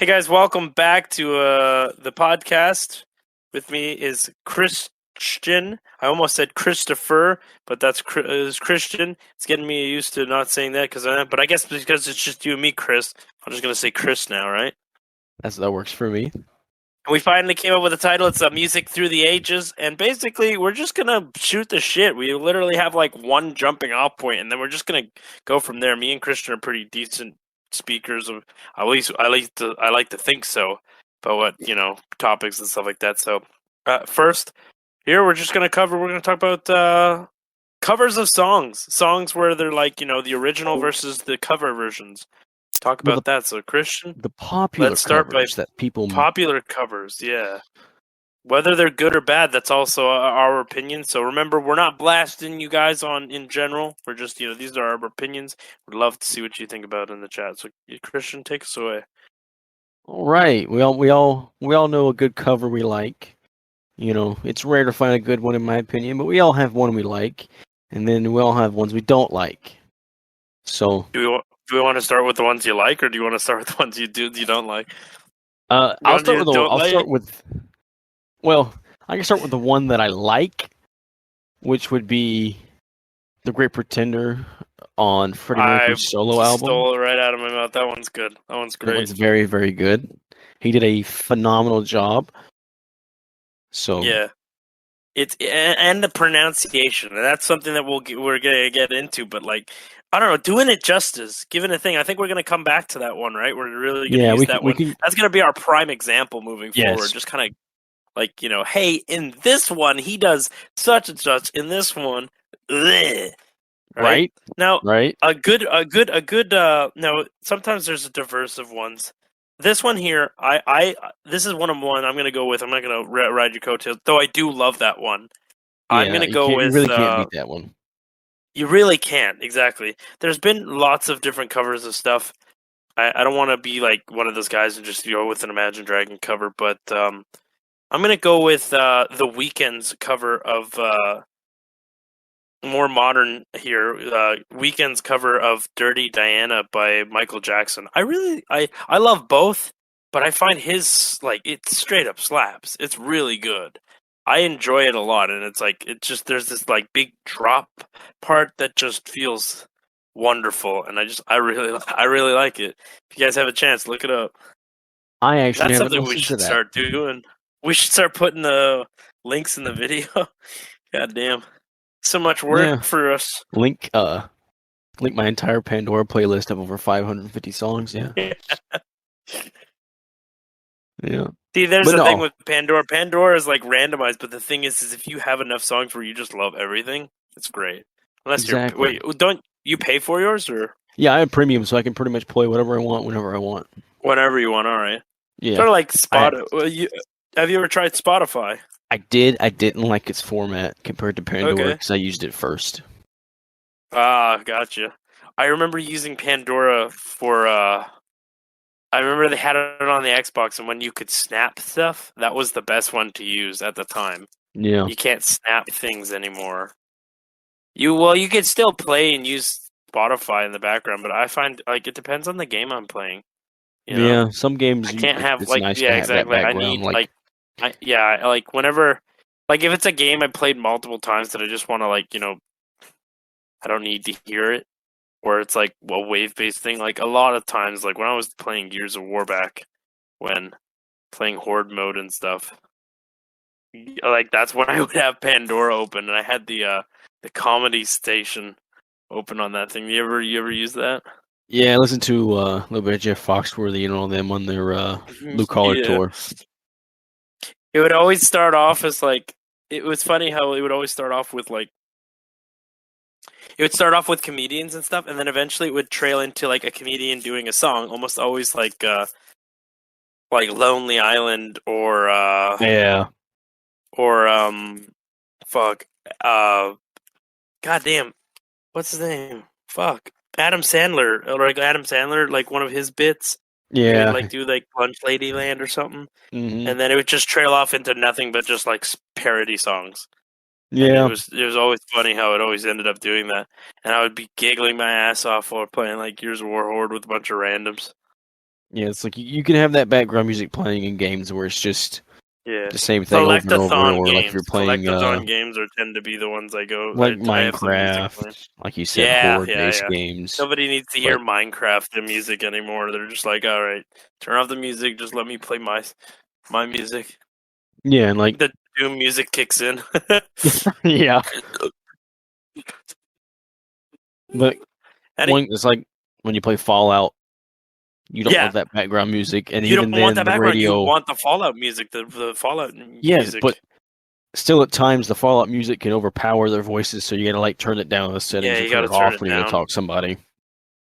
Hey guys, welcome back to the podcast. With me is Christian. I almost said Christopher, but is Christian. It's getting me used to not saying that but I guess because it's just you and me, Chris. I'm just gonna say Chris now, right? That works for me. And we finally came up with a title. It's Music Through the Ages, and basically we're just gonna shoot the shit. We literally have like one jumping off point, and then we're just gonna go from there. Me and Christian are pretty decent speakers of, at least I like to think so, but what topics and stuff like that. So first here we're gonna talk about covers of songs where they're like the original versus the cover versions. Talk about that. So Christian, the popular let's start covers by that people popular covers. Yeah, whether they're good or bad, that's also our opinion. So remember, we're not blasting you guys in general. We're just, these are our opinions. We'd love to see what you think about it in the chat. So Christian, take us away. All right, we all know a good cover we like. It's rare to find a good one in my opinion, but we all have one we like, and then we all have ones we don't like. So do we want to start with the ones you like, or do you want to start with the ones you don't like? I'll start with. Well, I can start with the one that I like, which would be The Great Pretender on Freddie Mercury's solo album. Stole it right out of my mouth. That one's good. That one's great. That one's very, very good. He did a phenomenal job. So yeah, and the pronunciation. That's something that we're gonna get into. But like, I don't know, doing it justice, given a thing. I think we're gonna come back to that one, right? We're really gonna use that one. That's gonna be our prime example moving forward. Just kind of. Like, hey, in this one, he does such and such. In this one, bleh, right? Now, right. a good. Now, sometimes there's a diverse of ones. This one here, this is one I'm going to go with. I'm not going to ride your coattails, though. I do love that one. Yeah, I'm going to go with. You really can't beat that one. You really can't, exactly. There's been lots of different covers of stuff. I don't want to be like one of those guys and just go with an Imagine Dragon cover, but I'm going to go with The Weeknd's cover of, more modern here, Weeknd's cover of Dirty Diana by Michael Jackson. I love both, but I find his, like, it straight up slaps. It's really good. I enjoy it a lot, and there's this, like, big drop part that just feels wonderful, and I really like it. If you guys have a chance, look it up. That's something we should start doing. We should start putting the links in the video. God damn. So much work for us. Link my entire Pandora playlist of over 550 songs, yeah. Yeah. See, there's the thing with Pandora. Pandora is like randomized, but the thing is if you have enough songs where you just love everything, it's great. Unless don't you pay for yours, or? Yeah, I have premium, so I can pretty much play whatever I want, whenever I want. Whenever you want, alright. Yeah. Sort of like Spotify. Have you ever tried Spotify? I did. I didn't like its format compared to Pandora because I used it first. Ah, gotcha. I remember using Pandora for. I remember they had it on the Xbox, and when you could snap stuff, that was the best one to use at the time. Yeah. You can't snap things anymore. You could still play and use Spotify in the background, but I find like it depends on the game I'm playing. Yeah, some games I can't have like nice exactly. I need like whenever, like if it's a game I played multiple times that I just want to I don't need to hear it, or it's like a wave based thing. Like a lot of times, like when I was playing Gears of War back, when playing Horde mode and stuff, like that's when I would have Pandora open, and I had the comedy station open on that thing. You ever use that? Yeah, I listened to a little bit of Jeff Foxworthy and all them on their Blue Collar tour. It would always start off as like, it was funny how it would always start off with like, it would start off with comedians and stuff, and then eventually it would trail into like a comedian doing a song, almost always like Lonely Island or goddamn, what's his name? Adam Sandler, like one of his bits. Yeah. He'd, like do like Lunch Ladyland or something, mm-hmm. and then it would just trail off into nothing but just like parody songs. Yeah, and it was always funny how it always ended up doing that, and I would be giggling my ass off while playing like Gears of War Horde with a bunch of randoms. Yeah, it's like you can have that background music playing in games where it's just Yeah. the same thing over and over, Collectathon or like if you're games. playing Collectathon games tend to be the ones I go. like I have some music playing. Minecraft, like you said, Yeah, horror yeah, based yeah. games. Nobody needs to hear But Minecraft the music anymore. They're just like, all right, turn off the music. Just let me play my music. yeah, and like The Doom music kicks in. yeah, but Any, one it's like when you play Fallout, you don't want yeah, that background music, and you even don't want then that the background. You radio. want the Fallout music, the Fallout Yes, but music. still at times the Fallout music can overpower their voices, so you gotta like turn it down in the settings Yeah, or you turn got to it turn off it when you're gonna down. talk to somebody.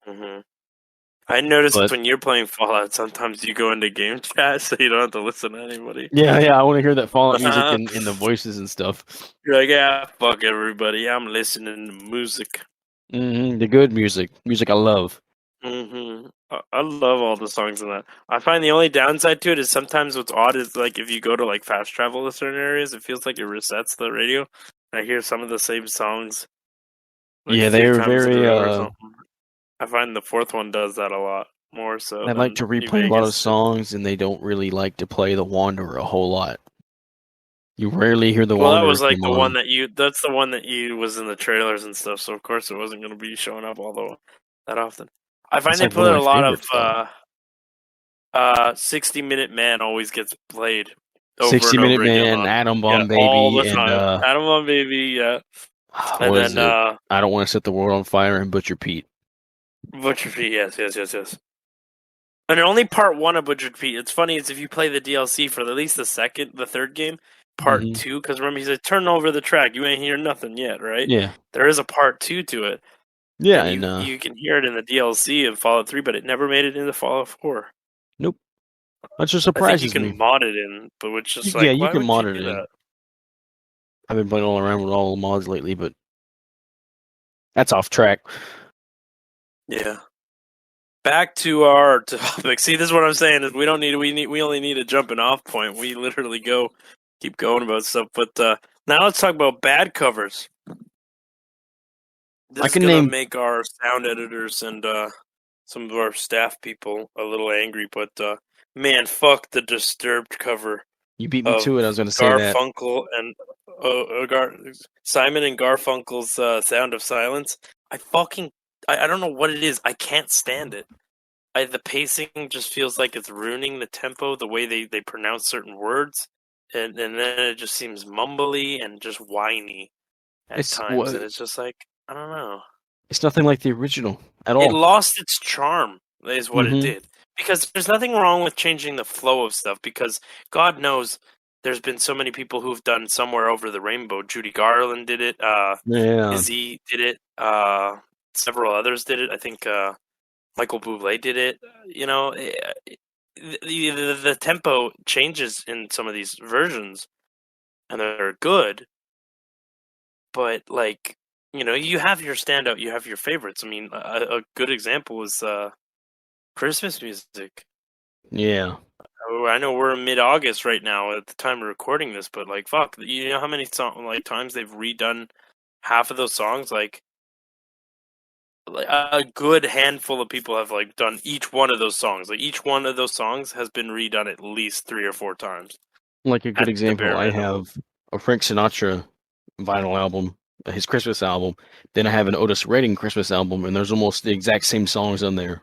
hmm I noticed But when you're playing Fallout, sometimes you go into game chat, so you don't have to listen to anybody. yeah, I want to hear that Fallout music in the voices and stuff. You're like, yeah, fuck everybody. I'm listening to music. The good music I love. I love all the songs in that. I find the only downside to it is sometimes what's odd is like if you go to like fast travel to certain areas, it feels like it resets the radio. I hear some of the same songs like Yeah, three they're times in a very row or something. I find the fourth one does that a lot more so they like than to New replay a lot of Vegas did. songs, and they don't really like to play The Wanderer a whole lot. You rarely hear The Well, that Wanderer was like come the one on. that you. That's the one that you was in the trailers and stuff. So of course it wasn't going to be showing up although that often. I find That's they like one of put a my lot of favorites, though. 60 Minute Man always gets played over 60 and Minute over again Man, on Atom yeah Bomb all Baby, the and time. Adam on Baby, yeah, and what is then it? I don't want to set the world on fire and Butcher Pete. Butcher Pete. Yes. And only part one of Butcher Pete. It's funny is if you play the DLC for at least the third game, part hmm two, because remember he said turn over the track. You ain't hear nothing yet, right? Yeah, There is a part two to it. yeah, And and you can hear it in the DLC of Fallout 3, but it never made it into Fallout 4. nope, that just I think you surprises me. can mod it in, but it's just Yeah, like, you why can would you mod it do in. that? I've been playing all around with all the mods lately, but that's off track. Yeah. Back to our topic. See, this is what I'm saying is we only need a jumping off point. We literally keep going about stuff. But now let's talk about bad covers. I This is can gonna name. make our sound editors and some of our staff people a little angry. But man, fuck the Disturbed cover You beat me of to it. I was going to say that. Garfunkel and Simon and Garfunkel's "Sound of Silence." I fucking I don't know what it is. I can't stand it. The pacing just feels like it's ruining the tempo. The way they pronounce certain words, and then it just seems mumbly and just whiny at It's times. what. And it's just like I don't know. It's nothing like the original at It all. lost its charm, is what it hmm did. Because there's nothing wrong with changing the flow of stuff, because God knows there's been so many people who've done Somewhere Over the Rainbow. Judy Garland did it, Yeah, Izzy did it, several others did it. I think Michael Bublé did it. You know, the tempo changes in some of these versions, and they're good, but like, you have your standout, you have your favorites. I mean, a good example is Christmas music. yeah. Oh, I know we're in mid-August right now at the time of recording this, but like, fuck, you know how many times they've redone half of those songs? Like a good handful of people have like done each one of those songs. Like each one of those songs has been redone at least 3 or 4 times Like a good at the example, bare I minimum. have a Frank Sinatra vinyl album, his Christmas album. Then I have an Otis Redding Christmas album, and there's almost the exact same songs on there.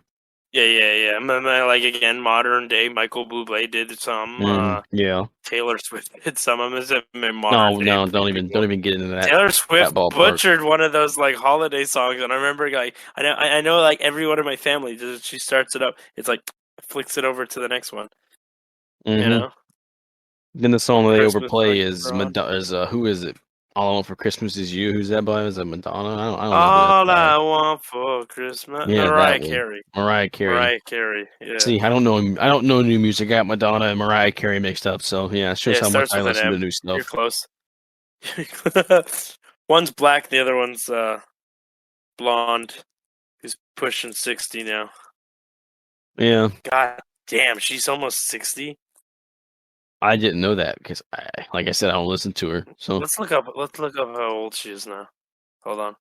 Yeah. Like again, modern day, Michael Bublé did some. Yeah. Taylor Swift did some. I'm gonna say modern No, day no, don't people. even get into Taylor that Swift ballpark. butchered one of those like holiday songs, and I remember like I know like everyone in my family she starts it up. It's like flicks it over to the next one. You hmm know, Then the song when that they Christmas overplay lights is are on. who is it? All I Want for Christmas Is You. Who's that by? Is that Madonna? I don't know who that's All by. I want for Christmas. Yeah, that Mariah one. Carey. Mariah Carey. Mariah Carey. Yeah. See, I don't know new music. I got Madonna and Mariah Carey mixed up. So yeah, it shows Yeah. It how much starts I with an listen to M. new You're stuff. close. One's black. The other one's blonde. Who's pushing 60 now. Yeah, God damn, she's almost 60. I didn't know that because like I said, I don't listen to her. So Let's look up. Let's look up how old she is now. Hold on.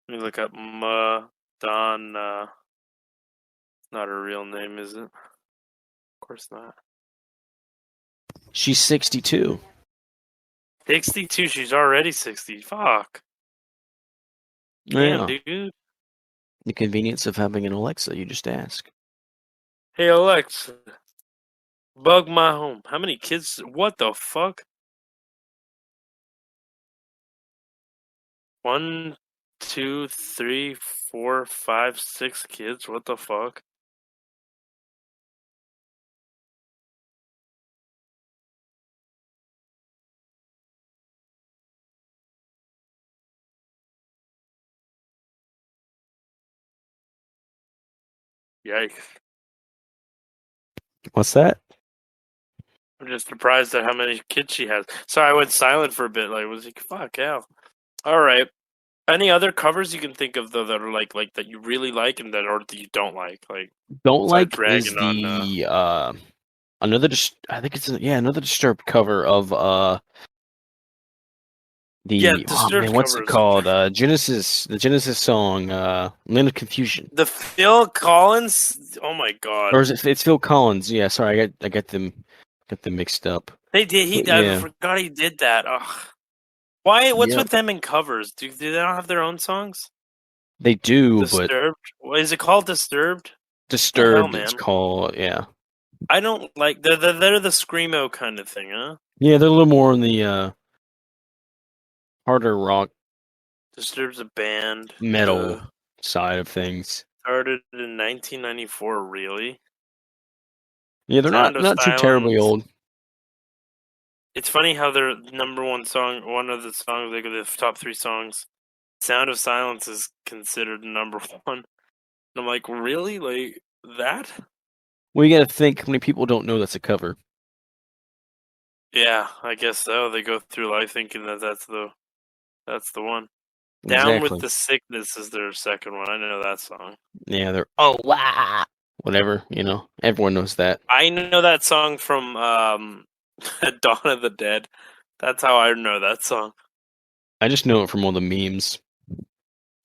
Let me look up Madonna. Not her real name, is it? course not. She's 62. 62. She's already 60. Fuck. Damn, Yeah. dude. The convenience of having an Alexa, you just ask. Hey, Alexa. Bug my home. How many kids? What the fuck? 1, 2, 3, 4, 5, 6 kids? What the fuck? Yikes. What's that? I'm just surprised at how many kids she has. Sorry, I went silent for a bit. Like, was like, fuck, hell. All right. Any other covers you can think of though that are like that you really like and that or that you don't like? Like, Don't besides like is ragging on. the I think it's another Disturbed cover of Yeah, oh man, Disturbed what's it covers. called? The Genesis song, Land of Confusion. The Phil Collins. Oh my god. Or is it? It's Phil Collins. Yeah, sorry, I got them mixed up. They did. But I yeah, forgot he did that. Ugh. Why? What's yep, with them in covers? Do they not have their own songs? they do, but Disturbed. What is it called? Disturbed. The hell, Disturbed. It's man. called. Yeah, I don't like. They're the screamo kind of thing, huh? yeah, they're a little more on the harder rock Disturbed's a band. metal side of things. Started in 1994. Really? Yeah, they're Sound of not too terribly Silence. old. It's funny how their number one song, one of the songs, like the top 3 songs, "Sound of Silence" is considered number one. And I'm like, really? Like that? Well, you got to think how many people don't know that's a cover. Yeah, I guess so. They go through life thinking that that's the one. Down with Exactly. the Sickness is their second one. I know that song. Yeah, they're whatever. Everyone knows that. I know that song from Dawn of the Dead. That's how I know that song. I just know it from all the memes.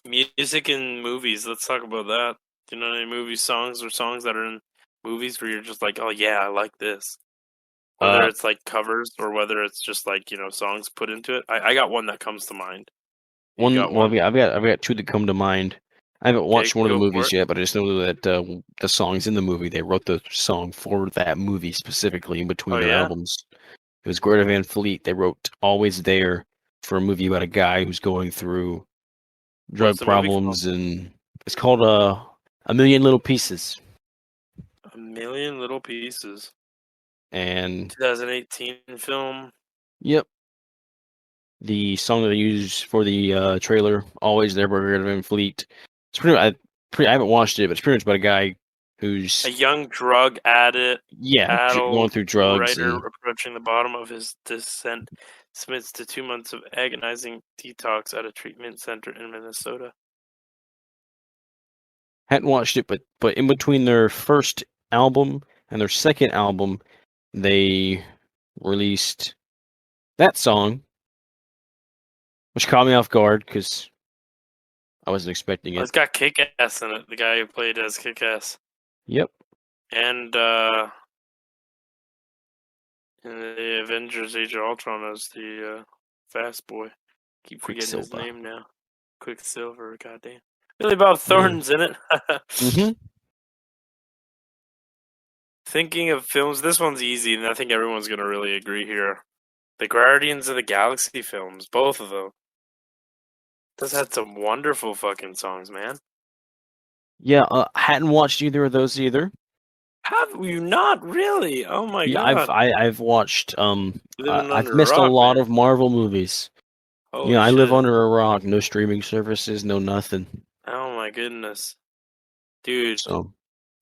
Music in movies. Let's talk about that. Do you know any movie songs or songs that are in movies where you're just like, oh yeah, I like this? Whether Uh, it's like covers or whether it's just like, songs put into it. I got one that comes to mind. You got well, one? I've got two that come to mind. I haven't Okay, watched one of the go for movies it. yet, but I just know that the songs in the movie, they wrote the song for that movie specifically in between Oh their yeah? albums. It was Greta Van Fleet. They wrote "Always There" for a movie about a guy who's going through What's drug the movie called? problems, and it's called "A Million Little Pieces." A Million Little Pieces. And 2018 film. yep, the song that they use for the trailer, "Always There" by Greta Van Fleet. It's I haven't watched it, but it's pretty much about a guy who's A young drug addict, going adult through drugs writer and approaching the bottom of his descent submits to 2 months of agonizing detox at a treatment center in Minnesota. hadn't watched it, but in between their first album and their second album, they released that song, which caught me off guard because I wasn't expecting Oh, it. it's got Kick-Ass in it. The guy who played as Kick-Ass. Yep. And in the Avengers Age of Ultron as the Fast Boy. Keep forgetting his Quicksilver. name now. Quicksilver, goddamn. Billy Bob Thornton's in it. Mm-hmm. Thinking of films, this one's easy, and I think everyone's going to really agree here. The Guardians of the Galaxy films, both of them. This had some wonderful fucking songs, man. Yeah, hadn't watched either of those either. Have you not really? Oh my Yeah, god. I've watched Living I've under a missed a rock, lot man. of Marvel movies. Holy I live shit. under a rock. No streaming services, no nothing. Oh my goodness. Dude, So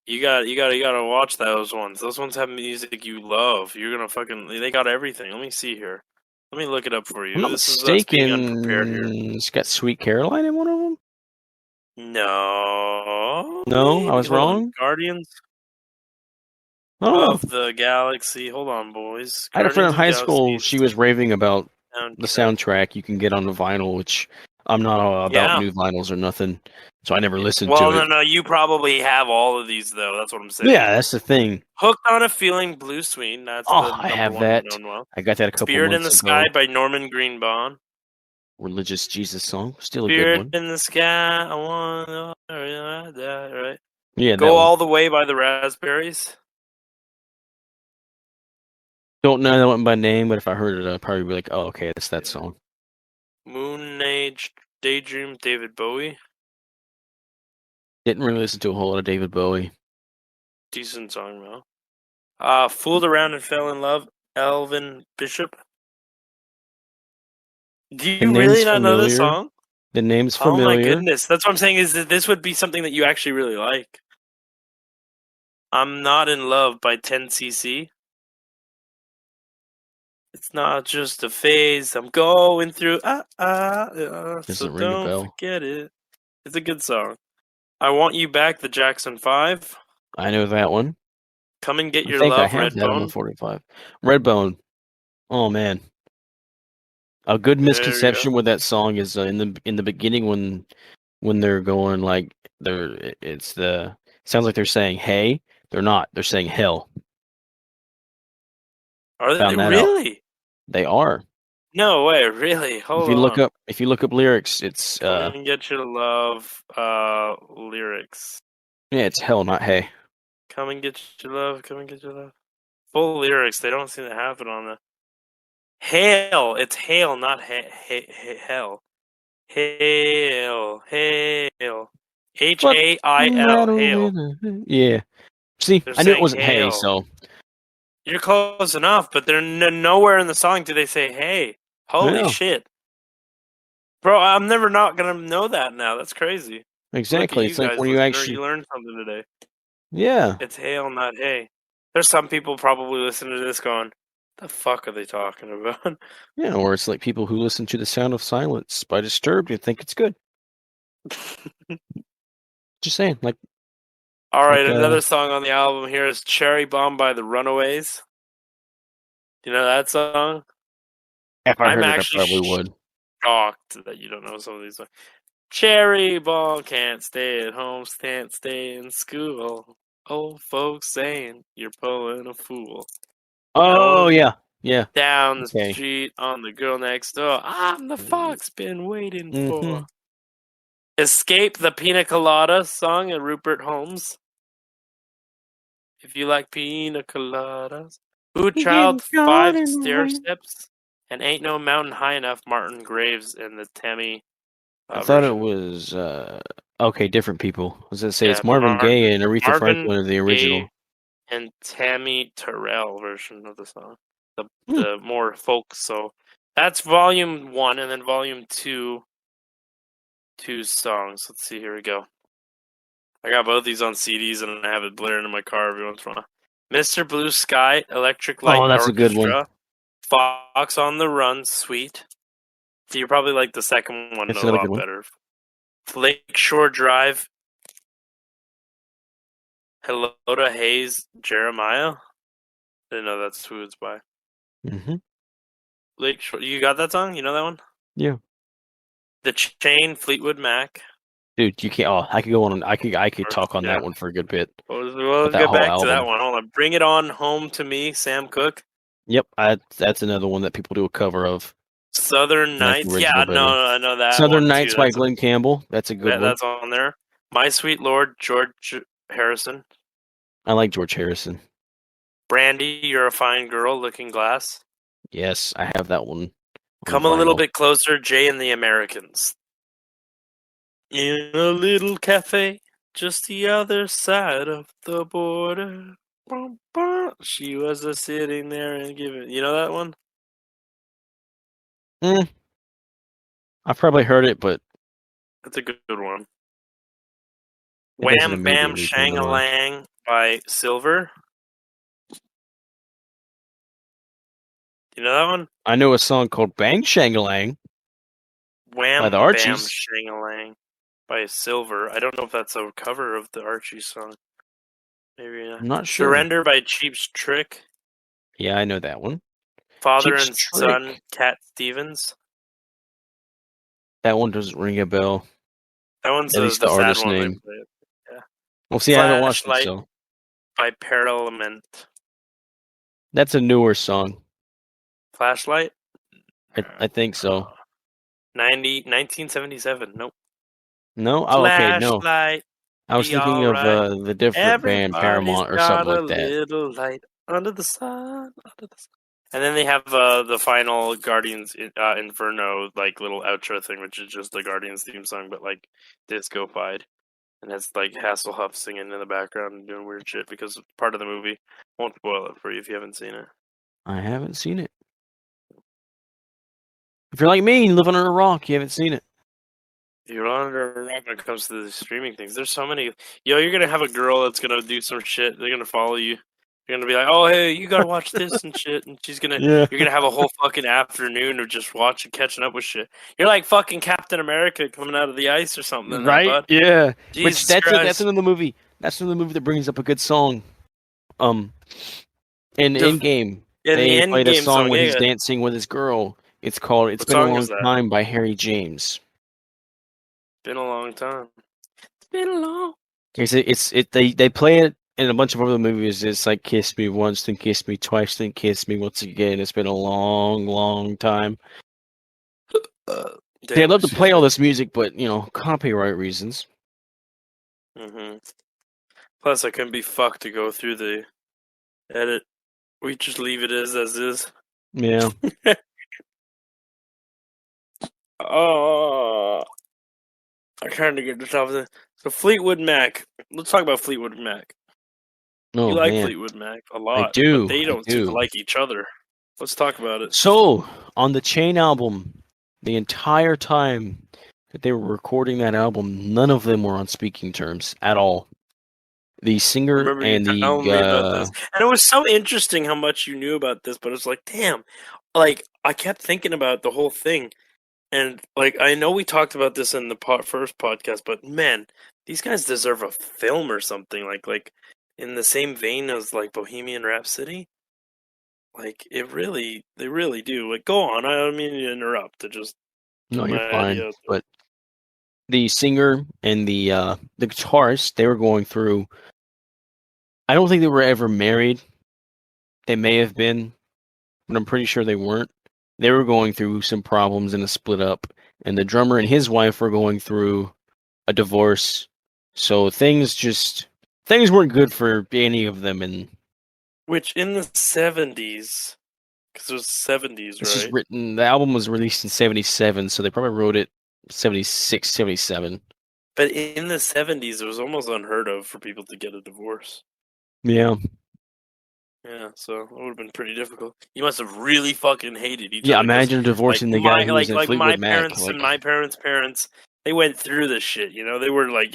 you gotta watch those ones. Those ones have music you love. You're gonna they got everything. Let me see here. Let me look it up for I'm you. not This is us being unprepared here. mistaken. It's got Sweet Caroline in one of them. No, No, I maybe. was Hold on. wrong. Guardians Oh, of the Galaxy. Hold on, boys. I had a friend Guardians in of the high Galaxy school. She was raving about the soundtrack. soundtrack you can get on the vinyl, which I'm not about Yeah. new vinyls or nothing, so I never listened Well, to it. no, you probably have all of these though. That's what I'm saying. Yeah, that's the thing. Hooked on a Feeling, Blue Swing. That's Oh, the I number have one that. known well. I got that a couple Spirit in months the Sky ago. by Norman Greenbaum. Religious Jesus song, still a good Spirit one. in the Sky, I want that, right? Yeah, that Go one. All the Way by the Raspberries. Don't know that one by name, but if I heard it, I'd probably be like, "Oh, okay, it's that song." Moon Age Daydream, David Bowie. Didn't really listen to a whole lot of David Bowie. Decent song though. Fooled Around and Fell in Love, Elvin Bishop. Do The you name's really not know this familiar. song? The name's Oh my familiar. goodness. That's what I'm saying is that this would be something that you actually really like. I'm Not in Love by 10cc. It's not just a phase I'm going through. So Doesn't ring a don't bell. forget it. It's a good song. I Want You Back, the Jackson 5. I know that one. Come and Get I Your think I Love, have that on the Redbone. 45. Redbone. Oh man, a good There you go. misconception with that song is in the beginning when they're going like sounds like they're saying hey. They're not. They're saying hell. Are they Found that out. really? They are. No way, really? Hold on. If you look up lyrics, it's Come and Get Your Love lyrics. yeah, it's hell, not hey. Come and Get Your Love, come and get your love. Full lyrics, they don't seem to have it on the Hail. It's hail, not hell. Hail, hail. What's the Hail, matter hail. with her? Yeah. See, They're I knew it saying wasn't hey, hail. so You're close enough, but they're nowhere in the song do they say hey. Holy yeah, shit. Bro, I'm never not gonna know that now. That's crazy. Look at exactly. you It's like guys, when you listener. actually You learned something today. yeah. It's hail, not hey. There's some people probably listening to this going, the fuck are they talking about? Yeah, or it's like people who listen to The Sound of Silence by Disturbed and think it's good. Just saying, All right, like another song on the album here is Cherry Bomb by the Runaways. You know that song? if I I'm heard it, I actually probably would. shocked that you don't know some of these songs. Cherry Bomb can't stay at home, can't stay in school. Old folks saying you're pulling a fool. Oh Going yeah, yeah. down the Okay. street on the girl next door. I'm the fox been waiting Mm-hmm. for. Escape the Pina Colada song of Rupert Holmes. If you like pina coladas. Boot You Child, getting caught Five in the Stair rain. Steps, and Ain't No Mountain High Enough, Martin Graves in the Tammy I thought it version. was okay, different people. I was gonna say Yeah, it's Marvin Gaye and Aretha Marvin Franklin are the Gaye original. and Tammy Terrell version of the song. The Hmm. the more folk. So that's volume 1, and then volume 2, two songs. Let's see. Here we go. I got both these on CDs, and I have it blaring in my car every once in a while. Mr. Blue Sky, Electric Oh, Light that's a good one. Orchestra, Fox on the Run, Sweet. So you probably like the second one That's a another good lot one. better. Lakeshore Drive, Hello to Hayes, Jeremiah. I didn't know that's who it's by. Mm-hmm. Lakeshore, you got that song? You know that one? Yeah. The Chain, Fleetwood Mac. Dude, you can't. Oh, I could go on. I could talk on Yeah. that one for a good bit. Well, But let's that get whole back to that album. one. Hold on. Bring It On Home to Me, Sam Cooke. Yep, that's another one that people do a cover of. Southern I like the Nights. Yeah, original no, better. I know that Southern one too. Nights by Glenn Campbell. That's a good one. That's on there. My Sweet Lord, George Harrison. I like George Harrison. Brandy, You're a Fine Girl, Looking Glass. Yes, I have that one on Come a little vinyl. bit closer, Jay and the Americans. In a little cafe just the other side of the border. Bum, bum. She was a sitting there and giving. You know that one? Mm, I've probably heard it, but That's a good one. it doesn't Wham Bam immediately come to mind. Shangalang by Silver. You know that one? I know a song called Bang Shangalang by the Wham Bam Archies. Shangalang by Silver. I don't know if that's a cover of the Archie song. Maybe not. I'm not sure. Surrender by Cheap's Trick. Yeah, I know that one. Father Cheap's and Son, Trick. Cat Stevens. That one doesn't ring a bell. That one's At least the the sad artist one they name. play. Yeah. Well, see, I haven't watched it, Flashlight so by Parliament. that's a newer song. Flashlight? I think so. 1977. Nope. No? Oh, okay, no. Flashlight, I was be thinking of alright. the different band, Everybody's Paramount, or something got a like that. little light under the sun. Under the sun. And then they have the final Guardians Inferno like little outro thing, which is just the Guardians theme song, but like disco-fied. And it's like Hasselhoff singing in the background and doing weird shit because it's part of the movie. Won't spoil it for you if you haven't seen it. I haven't seen it. If you're like me and you live under a rock, you haven't seen it. You're under a rock when it comes to the streaming things. There's so many. You're gonna have a girl that's gonna do some shit. They're gonna follow you. You're gonna be like, "Oh, hey, you gotta watch this and shit," and Yeah. you're gonna have a whole fucking afternoon of just watching, catching up with shit. You're like fucking Captain America coming out of the ice or something, Right? bud. Yeah. Jesus Which that's Christ. another movie. That's another movie that brings up a good song. In Endgame, In the they end played a game song when he's yeah. dancing with his girl. It's called "It's What Been a song Long is that? Time" by Harry James. Been a long time. It's been a long. They play it in a bunch of other movies. It's like "Kiss Me Once, then Kiss Me Twice, then Kiss Me Once Again." It's been a long, long time. They love to play all this music, but copyright reasons. Mm-hmm. Plus, I couldn't be fucked to go through the edit. We just leave it as is. Yeah. Oh, I'm trying to get this off. So Fleetwood Mac. Let's talk about Fleetwood Mac. Oh, You like man. Fleetwood Mac a lot, do. but they I don't seem to do. like each other. Let's talk about it. So, on the Chain album, the entire time that they were recording that album, none of them were on speaking terms at all. The I singer remember you and telling me about the this, and it was so interesting how much you knew about this. But it's like, damn, like I kept thinking about the whole thing, and like I know we talked about this in the first podcast, but man, these guys deserve a film or something like in the same vein as like Bohemian Rhapsody. Like they really do. Like, go on. I don't mean to interrupt. To just no, put you're my fine. idea out there. But the singer and the guitarist, they were going through. I don't think they were ever married. They may have been, but I'm pretty sure they weren't. They were going through some problems in a split up, and the drummer and his wife were going through a divorce. So things weren't good for any of them. And Which in the 70s, because it was 70s, this is right? written. The album was released in '77, so they probably wrote it 76, 77. But in the 70s, it was almost unheard of for people to get a divorce. Yeah. Yeah, so it would have been pretty difficult. You must have really fucking hated each Yeah, other. 'Cause, imagine divorcing the guy who was in like my Fleetwood Mac. parents and my parents, they went through this shit. They were like,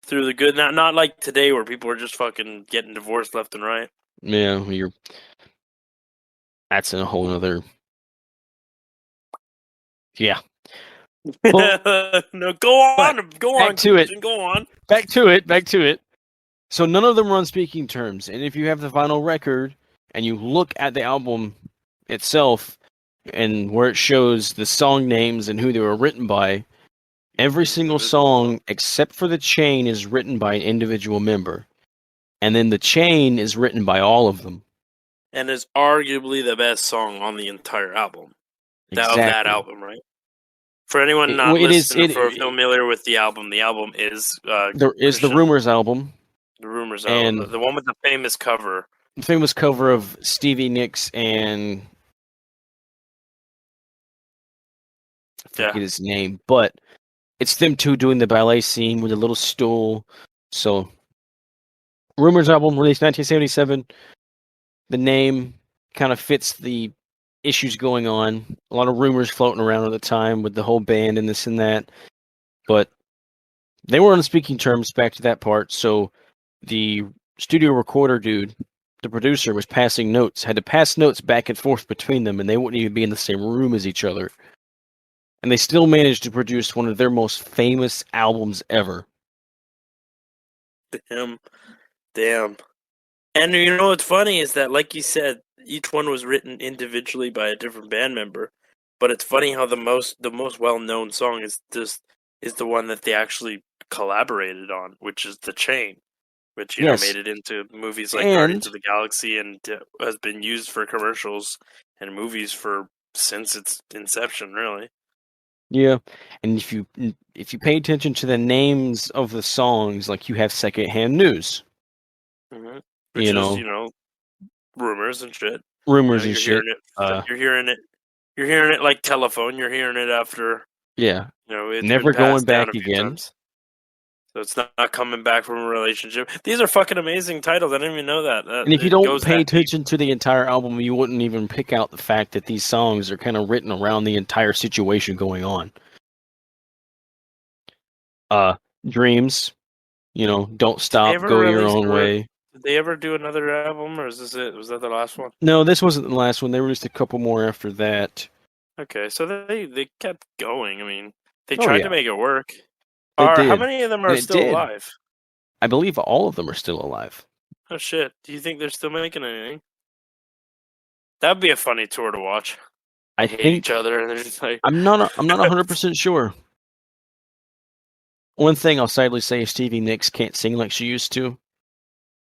through the good. Not like today where people are just fucking getting divorced left and right. Yeah, that's a whole other. Yeah. Well, No, go on, back to it. go on. Back to it. So none of them were on speaking terms, and if you have the final record and you look at the album itself and where it shows the song names and who they were written by, every single song except for The Chain is written by an individual member. And then The Chain is written by all of them. And is arguably the best song on the entire album. Exactly. Of that album, right? For anyone not familiar with the album is there is the Rumors album. The Rumors album, the one with the famous cover. The famous cover of Stevie Nicks and I forget his name, but it's them two doing the ballet scene with a little stool. So, Rumors album released 1977. The name kind of fits the issues going on. A lot of rumors floating around at the time with the whole band and this and that. But they were on speaking terms back to that part. So, the studio recorder dude, the producer, was passing notes, had to pass notes back and forth between them, and they wouldn't even be in the same room as each other. And they still managed to produce one of their most famous albums ever. Damn. And you know what's funny is that, like you said, each one was written individually by a different band member. But it's funny how the most well known song is the one that they actually collaborated on, which is "The Chain," which Yes. made it into movies like And- Guardians of the Galaxy and has been used for commercials and movies since its inception, really. Yeah, and if you pay attention to the names of the songs, like you have secondhand news, Which you is know, rumors and shit. rumors and You're shit. hearing it. You're hearing it like telephone. You're hearing it after. Yeah, It's never been going passed down back a few again. times. So it's not coming back from a relationship. These are fucking amazing titles. I didn't even know that. And if you don't pay attention to the entire album, you wouldn't even pick out the fact that these songs are kind of written around the entire situation going on. Dreams, don't stop, go your own way. Did they ever do another album, or is this it? Was that the last one? No, this wasn't the last one. They released a couple more after that. Okay, so they kept going. I mean, they tried to make it work. They did. How many of them are still alive? I believe all of them are still alive. Oh shit! Do you think they're still making anything? That'd be a funny tour to watch. I hate think each other, and they're just like, I'm not 100% sure. One thing I'll sadly say is Stevie Nicks can't sing like she used to.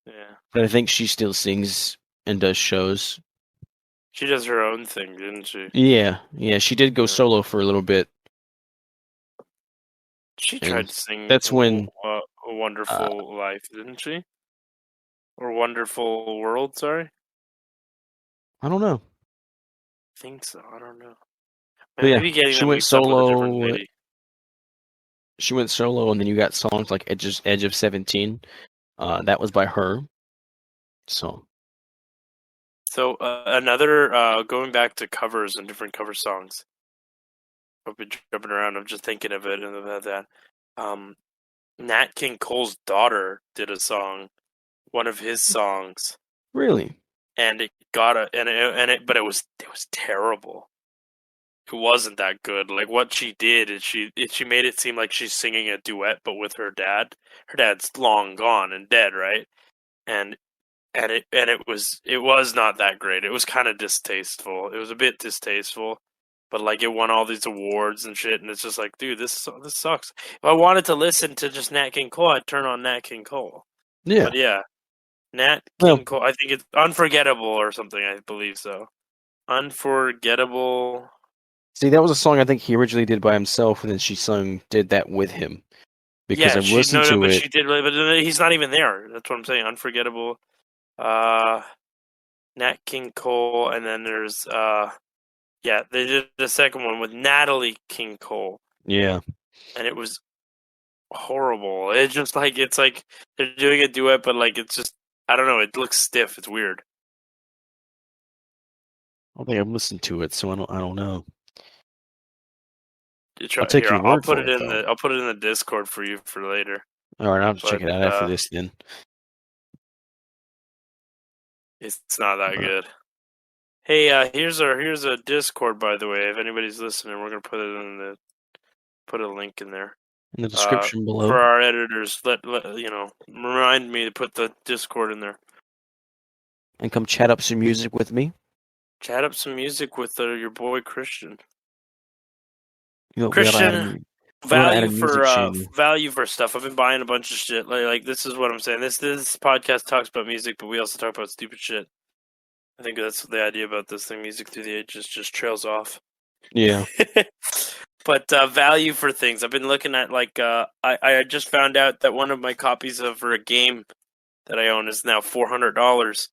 Yeah. But I think she still sings and does shows. She does her own thing, didn't she? Yeah, she did go solo for a little bit. She tried to sing. That's when A Wonderful Life, didn't she? Or Wonderful World? Sorry. I don't know. I think so. I don't know. Maybe getting she went solo. She went solo, and then you got songs like Edge of 17. That was by her. So another going back to covers and different cover songs. I've been jumping around. I'm just thinking of it and about that. Nat King Cole's daughter did a song, one of his songs. Really? And it got but it was terrible. It wasn't that good. Like what she did is she made it seem like she's singing a duet, but with her dad. Her dad's long gone and dead, right? And it was not that great. It was kind of distasteful. It was a bit distasteful, but like it won all these awards and shit. And it's just like, dude, this sucks. If I wanted to listen to just Nat King Cole, I'd turn on Nat King Cole. Yeah, but yeah, Nat King Cole. I think it's Unforgettable or something. I believe so. Unforgettable. See, that was a song I think he originally did by himself, and then did that with him. Because I've listened to it. She did, but he's not even there. That's what I'm saying. Unforgettable. Nat King Cole, and then there's they did the second one with Natalie King Cole. Yeah. And it was horrible. It's just like they're doing a duet, but like it's just I don't know, it looks stiff. It's weird. I don't think I've listened to it, so I don't know. I'll take your word for it. I'll put it in the Discord for you for later. All right, I'll have to check it out after this then. It's not that good. Hey, here's a Discord, by the way. If anybody's listening, we're gonna put a link in there in the description below for our editors. Let remind me to put the Discord in there and come chat up some music with me. Chat up some music with your boy Christian. Christian, value for stuff. I've been buying a bunch of shit. Like this is what I'm saying. This podcast talks about music, but we also talk about stupid shit. I think that's the idea about this thing. Music through the ages just trails off. Yeah. But value for things. I've been looking at I just found out that one of my copies of a game that I own is now $400.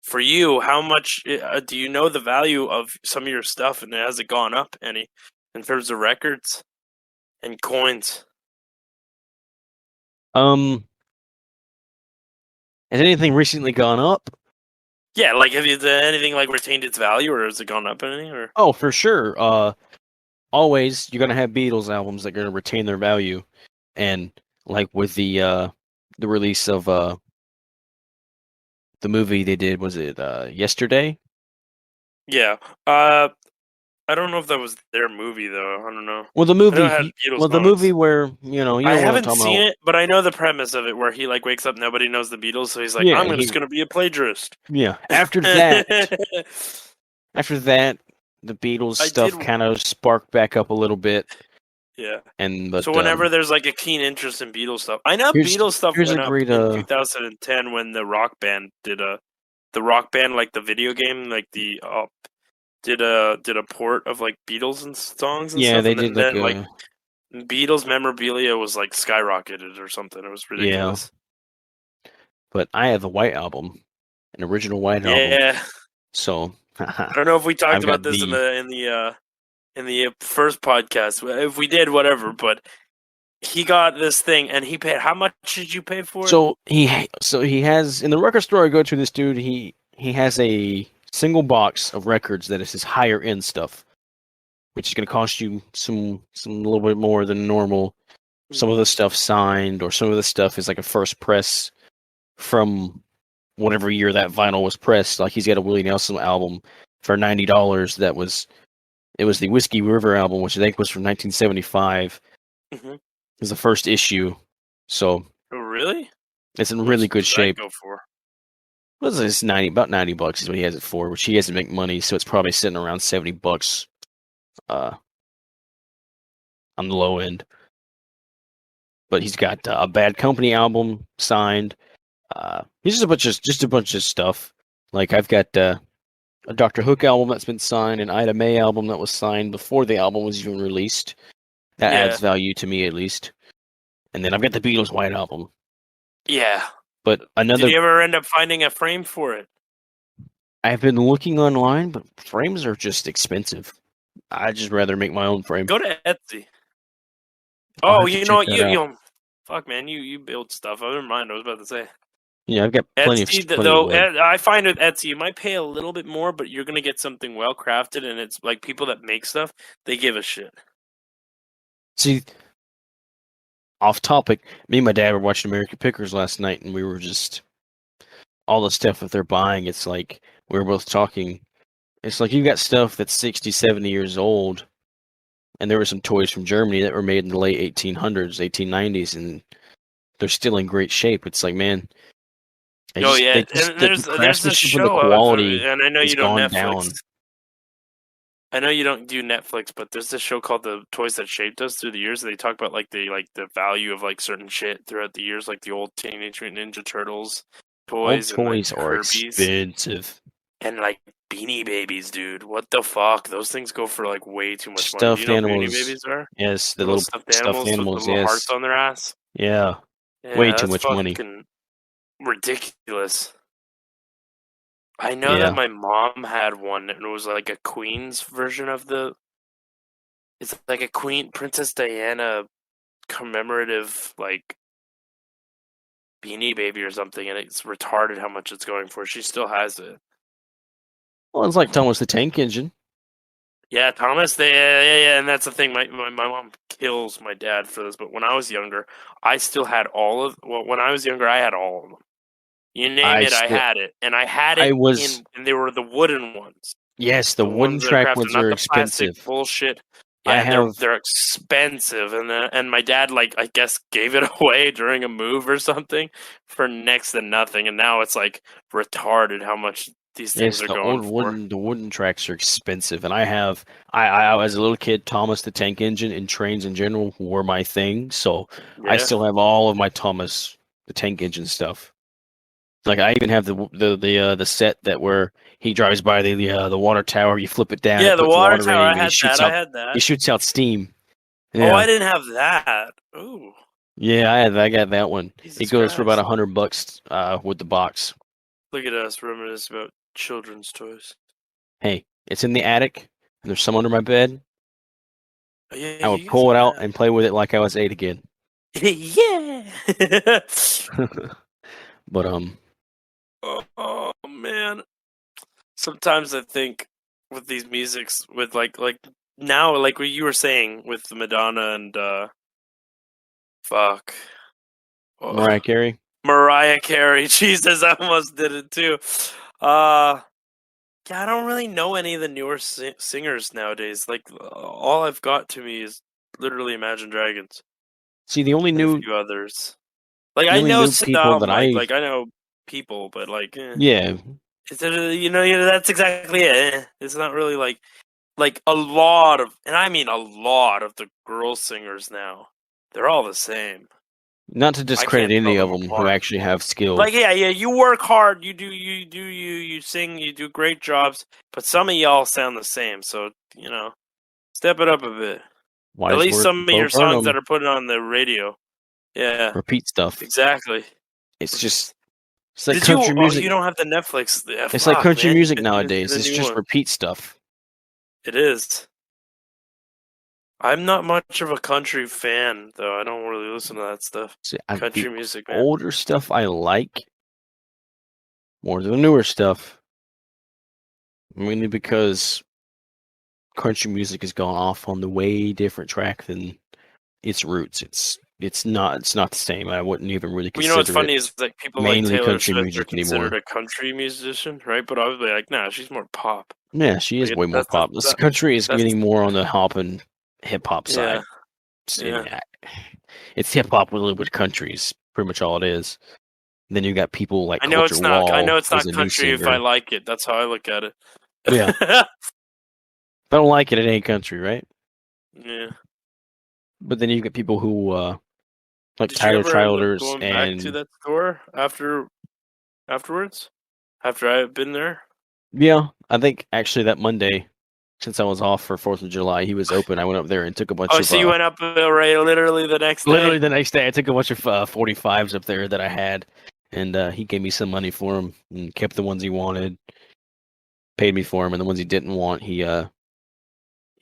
For you, how much do you know the value of some of your stuff, and has it gone up any in terms of records and coins? Has anything recently gone up? Yeah, like have you anything like retained its value, or has it gone up anything? Or oh, for sure. Always you're gonna have Beatles albums that are gonna retain their value, and like with the release of the movie they did, was it Yesterday? Yeah. I don't know if that was their movie though. I don't know. Well, the movie. The movie where I haven't seen it, but I know the premise of it, where he like wakes up, nobody knows the Beatles, so he's like, "I'm just going to be a plagiarist." Yeah. After that, the Beatles I did. stuff kind of sparked back up a little bit. Yeah. But So whenever there's like a keen interest in Beatles stuff, I know here's Beatles stuff here's a went up great in 2010 when the Rock Band like the video game, like did a port of like Beatles and songs and yeah, stuff, they and did then like Beatles memorabilia was like skyrocketed or something. It was ridiculous. but I have a White album, an original White album. Yeah. So I don't know if we talked I've got about this in the first podcast. If we did, whatever. But he got this thing, and he paid. How much did you pay for it? So he has in the record store I go to. This dude he has a single box of records that is his higher end stuff, which is going to cost you some a little bit more than normal. Some of the stuff signed, or some of the stuff is like a first press from whatever year that vinyl was pressed. Like he's got a Willie Nelson album for $90. It was the Whiskey River album, which I think was from 1975. Mm-hmm. It was the first issue, so Oh, really? it's in really good shape. Go for? What is this? About $90 is what he has it for, which he has to make money, so it's probably sitting around $70 on the low end. But he's got a Bad Company album signed. He's just a bunch of stuff. Like I've got a Dr. Hook album that's been signed, an Ida May album that was signed before the album was even released. That adds value to me at least. And then I've got the Beatles White Album. Yeah. But another. Did you ever end up finding a frame for it? I've been looking online, but frames are just expensive. I'd just rather make my own frame. Go to Etsy. Oh, you know what? You fuck, man. You build stuff. Never mind. I was about to say. Yeah, I've got plenty Etsy, of though. wood. I find with Etsy, you might pay a little bit more, but you're gonna get something well crafted, and it's like people that make stuff, they give a shit. See, off topic, me and my dad were watching American Pickers last night, and we were just all the stuff that they're buying. It's like we were both talking. It's like you got stuff that's 60, 70 years old, and there were some toys from Germany that were made in the late 1800s, 1890s, and they're still in great shape. It's like, man. There's a show, the quality and I know you don't Netflix. Down. I know you don't do Netflix, but there's this show called The Toys That Shaped Us through the years. They talk about like the value of like certain shit throughout the years, like the old Teenage Mutant Ninja Turtles toys. Old toys and, like, are Kirby's. expensive. And like Beanie Babies, dude. What the fuck? Those things go for like way too much money. Stuffed Do you know animals. What Beanie Babies are? Yes, the little stuffed animals with little yes. hearts on their ass. Yeah way too much money. Ridiculous. I know that my mom had one, and it was like a Queen's version of it's like a Princess Diana commemorative, like, Beanie Baby or something, and it's retarded how much it's going for. She still has it. Well, it's like Thomas the Tank Engine. Yeah, Thomas, yeah, and that's the thing. My mom kills my dad for this, but when I was younger, I still had when I was younger, I had all of them. You name it, I had it. And I had it and they were the wooden ones. Yes, the wooden track ones are expensive. Plastic bullshit. Yeah, they're expensive. And my dad, like, I guess gave it away during a move or something for next to nothing. And now it's like retarded how much these things are going for. The wooden tracks are expensive. And I as a little kid, Thomas the Tank Engine and trains in general were my thing. So I still have all of my Thomas the Tank Engine stuff. Like I even have the set that where he drives by the water tower, you flip it down. Yeah, the water tower. I had that. He shoots out steam. Yeah. Oh, I didn't have that. Ooh. Yeah, I got that one. It goes for about $100 with the box. Look at us reminiscing about children's toys. Hey, it's in the attic, and there's some under my bed. Oh, yeah, I would pull it out and play with it like I was 8 again. Yeah. But Oh man. Sometimes I think with these musics, with like now, like what you were saying with the Madonna and Mariah Carey. Mariah Carey. Jesus, I almost did it too. Yeah, I don't really know any of the newer singers nowadays. Like all I've got to me is literally Imagine Dragons. See, the only new a few others. Like I know people that I know people, but like yeah. That's exactly it. It's not really like like a lot of, and I mean a lot of the girl singers now, they're all the same. Not to I discredit can't tell any of them them who apart. actually have skill. Like, yeah, you work hard, you sing, you do great jobs, but some of y'all sound the same. So step it up a bit. At Wise least words some from of Bo your songs Burnham. that are put on the radio. Yeah, Repeat stuff. exactly. It's just it's like Did you? country Oh, music. you don't have the Netflix. Yeah, It's like fuck, country man. You music should get nowadays. the It's new just one. repeat stuff. It is. I'm not much of a country fan, though. I don't really listen to that stuff. See, the Country music, man. older stuff I like more than the newer stuff. Mainly because country music has gone off on the way different track than its roots. It's not the same. I wouldn't even really Well, you know what's consider it funny is like people like mainly Taylor country Swift are music considered anymore. a country musician, right? But I was like, nah, she's more pop. Yeah, she is Like, way more pop. This country is that's getting more on the hop and hip hop yeah, side. yeah. It's hip hop with a little bit of country. Is pretty much all it is. Then you got people like I know Culture it's not. I know Wall it's as not a new country if I singer. like it. That's how I look at it. Yeah, if I don't like it, it ain't country, right? Yeah. But then you get people who like Did you Tyler ever end up Childers going back to and that store afterwards? After I had been there? yeah, I think actually that Monday, since I was off for 4th of July, he was open. I went up there and took a bunch Oh, of so you went up right literally the next literally day? the next day. I took a bunch of 45s up there that I had, and he gave me some money for them and kept the ones he wanted, paid me for them, and the ones he didn't want, he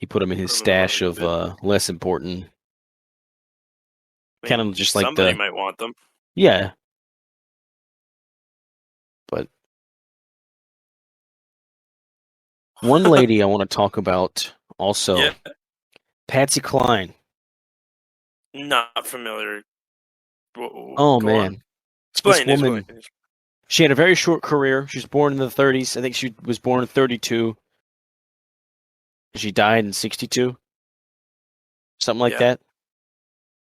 put them in his Put 'em in the stash money of bin. less important, I kind mean, of just like somebody the might want them. yeah. But one lady I want to talk about also, Yeah, Patsy Cline. not familiar. Oh Go on. man, this Explain. woman. She had a very short career. She was born in the 30s. I think she was born in 32. She died in 62, something like Yeah. that.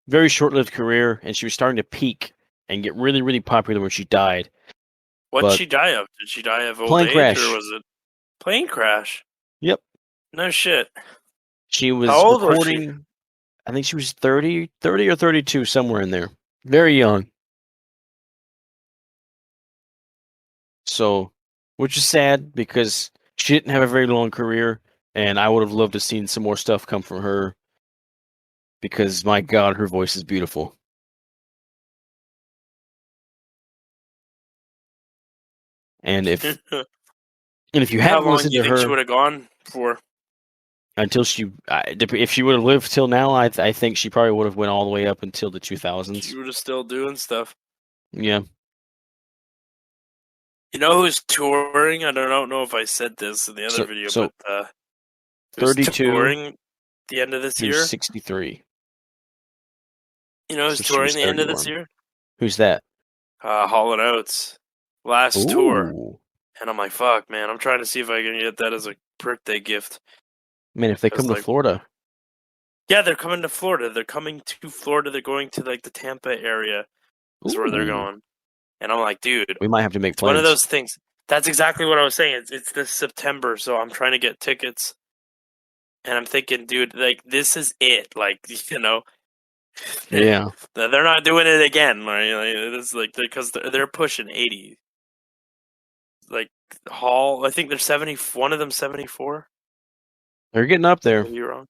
Very short-lived career, and she was starting to peak and get really, really popular when she died. What'd But she die of? Did she die of old plane age or crash. was it plane crash? Yep. No shit. She How was old was she? recording. I think she was 30 or 32, somewhere in there. Very young. So, which is sad because she didn't have a very long career, and I would have loved to seen some more stuff come from her because my God, her voice is beautiful. And if you How haven't long do listened you to think she her would have gone for? until if she would have lived till now, I think she probably would have went all the way up until the She 2000s. would have still doing stuff. Yeah. You know who's touring? I don't know if I said this in the other video, So but who's 32 touring the end of this through year? 63. You know who's So she was touring the end of this 31. year? Who's that? Hall & Oates. Last tour. Ooh. And I'm like, fuck, man. I'm trying to see if I can get that as a birthday gift. Man, if they come to Like, Florida. yeah, they're coming to Florida. They're coming to Florida. They're going to like the Tampa area. Is where they're Ooh. going. And I'm like, dude, We might have to make it's one of plans. those things. That's exactly what I was saying. It's this September, so I'm trying to get tickets. And I'm thinking, dude, like this is it. Like, Yeah. they're not doing it again. Like it's like because they're pushing 80. Like Hall, I think they're 70. One of them 74. They're getting up there. Are you wrong?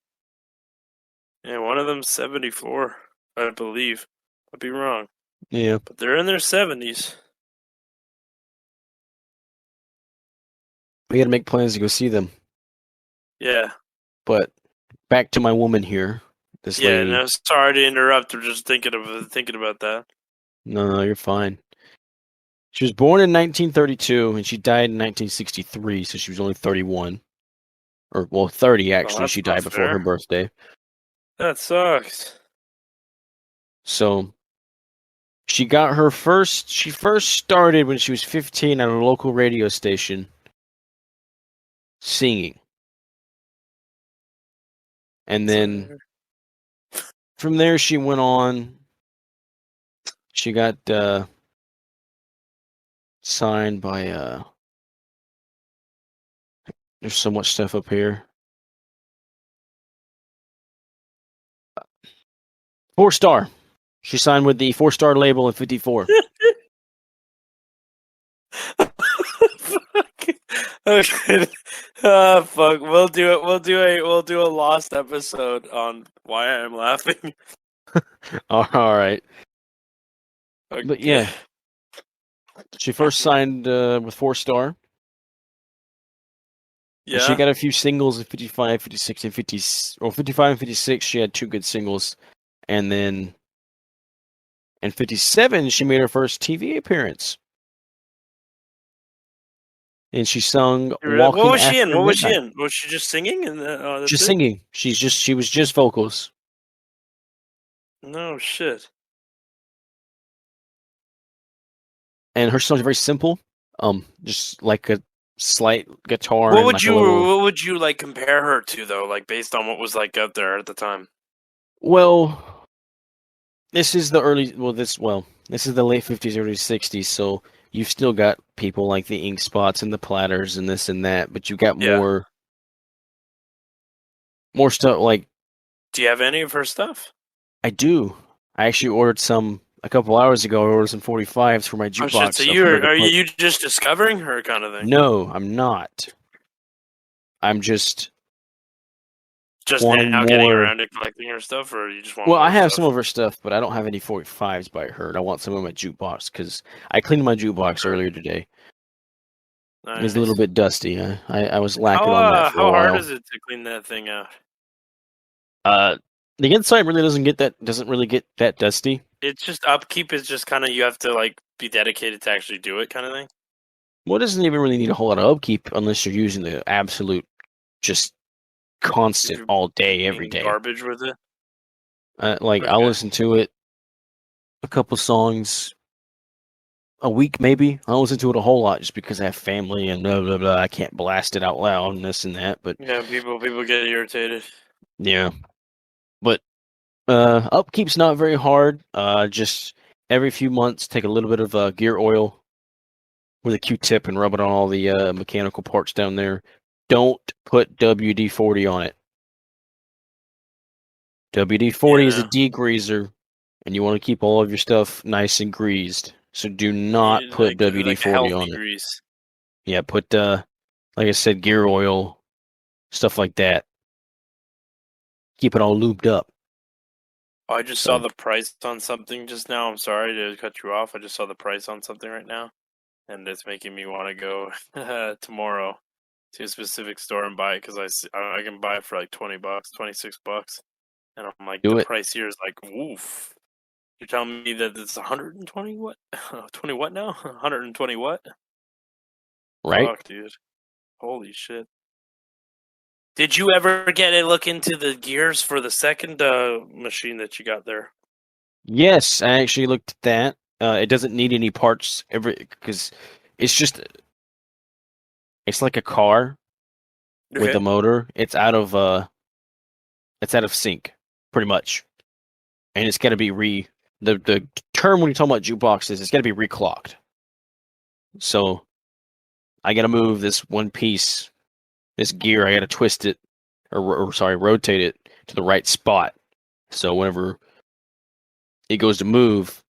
Yeah, one of them 74, I believe. I'd be wrong, Yeah. but they're in their 70s. We got to make plans to go see them. Yeah. But back to my woman here. This Yeah, lady. no, sorry to interrupt. I'm just thinking about that. No, you're fine. She was born in 1932 and she died in 1963, so she was only 31. Or, well, 30 actually. That's She not died before her fair. birthday. That sucks. So she first started when she was 15 at a local radio station singing. And then from there she went on. She got signed by there's so much stuff up here. 4-star. She signed with the 4-star label in 54. Fuck. Okay. Fuck. We'll do it. We'll do a lost episode on why I'm laughing. All right. Okay. But yeah, she first signed with 4-star. And she Yeah. got a few singles in 55, 56, and 50. Or 55 and 56, she had 2 good singles. And then in 57, she made her first TV appearance. And she sung What "Walking was she in? After What was she Midnight." in? Was she just singing? And that's Just it? singing. She was just vocals. No shit. And her songs are very simple. Just like a slight guitar What and would like a little. what would you like compare her to though? Like based on what was like out there at the time. Well, this is the early. This is the late 50s, early 60s. So you've still got people like the Ink Spots and the Platters and this and that, but you got Yeah. more stuff. Like Do you have any of her stuff? I do. I actually ordered some a couple hours ago. I ordered some 45s for my Oh shit! jukebox. So So for her to are put. you just discovering her kind of thing? No, I'm not. I'm just Just wanting now getting more. around to collecting her stuff, or you just want Well, I more have stuff? some of her stuff, but I don't have any 45s by her. I want some of my jukebox because I cleaned my jukebox Sure. earlier today. It's a little Nice. bit dusty. I was lacking on that for a How hard while. is it to clean that thing out? Uh, the inside really doesn't really get that dusty. It's just upkeep is just kind of you have to like be dedicated to actually do it kind of thing. Well, it doesn't even really need a whole lot of upkeep unless you're using the absolute just If constant you're all day, every being day. garbage with it. Like I'll Okay. listen to it a couple songs a week maybe. I don't listen to it a whole lot just because I have family and blah blah blah. I can't blast it out loud and this and that. But Yeah, people get irritated. yeah, but upkeep's not very hard. Just every few months, take a little bit of gear oil with a Q-tip and rub it on all the mechanical parts down there. Don't put WD-40 on it. WD-40 is a Yeah. degreaser, and you want to keep all of your stuff nice and greased. So do not put Like a WD-40 healthy on it. grease. Yeah, put like I said, gear oil, stuff like that. Keep it all lubed up. Oh, I just saw So the price on something just now. I'm sorry to cut you off. I just saw the price on something right now, and it's making me want to go tomorrow to a specific store and buy it because I can buy it for like $20, $26, and I'm like the do it, price here is like woof. You're telling me that it's 120 what? 20 what now? 120 what? right? Fuck, dude. Holy shit. Did you ever get a look into the gears for the second machine that you got there? Yes, I actually looked at that. It doesn't need any parts because it's just it's like a car with Okay. a motor. It's out of sync, pretty much, and it's got to be the term when you talk about jukeboxes, it's got to be reclocked. So I got to move this one piece, this gear. I got to twist it, or sorry, rotate it to the right spot. So whenever it goes to move,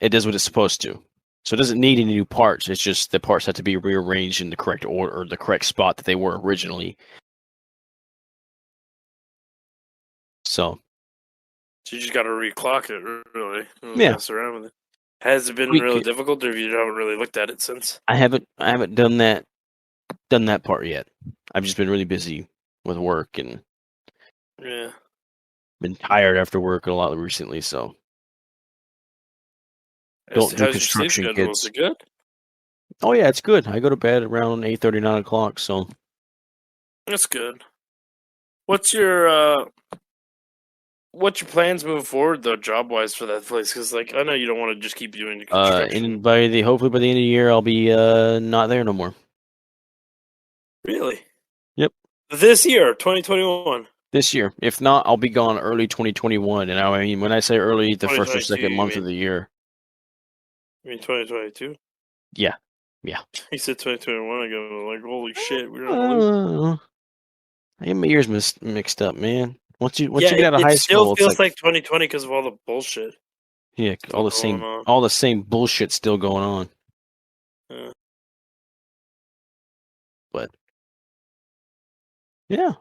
it does what it's supposed to. So it doesn't need any new parts. It's just the parts have to be rearranged in the correct order or the correct spot that they were originally. So So you just got to reclock it, really. Don't yeah, mess around with it. Has it been tweak really it. difficult, or have you haven't really looked at it since? I haven't done that part yet. I've just been really busy with work and Yeah. been tired after work a lot recently. So don't do How's your sleep construction, schedule? Is kids. it good? Oh yeah, it's good. I go to bed around 8:30, 9 o'clock. So That's good. What's your what's your plans moving forward though, job wise for that place? Because like I know you don't want to just keep doing the construction. and hopefully by the end of the year, I'll be not there no more. Really? Yep. This year, 2021. This year. If not, I'll be gone early 2021. And I mean, when I say early, the first or 2022, second you month mean? of the year. You mean 2022? Yeah. He said 2021. I go like, holy shit, we're on a loop. I get my ears mixed up, man. Once you get out of it high still school, it's feels like like 2020 because of all the bullshit yeah, still going on. all the same bullshit still going on. Yeah. But yeah,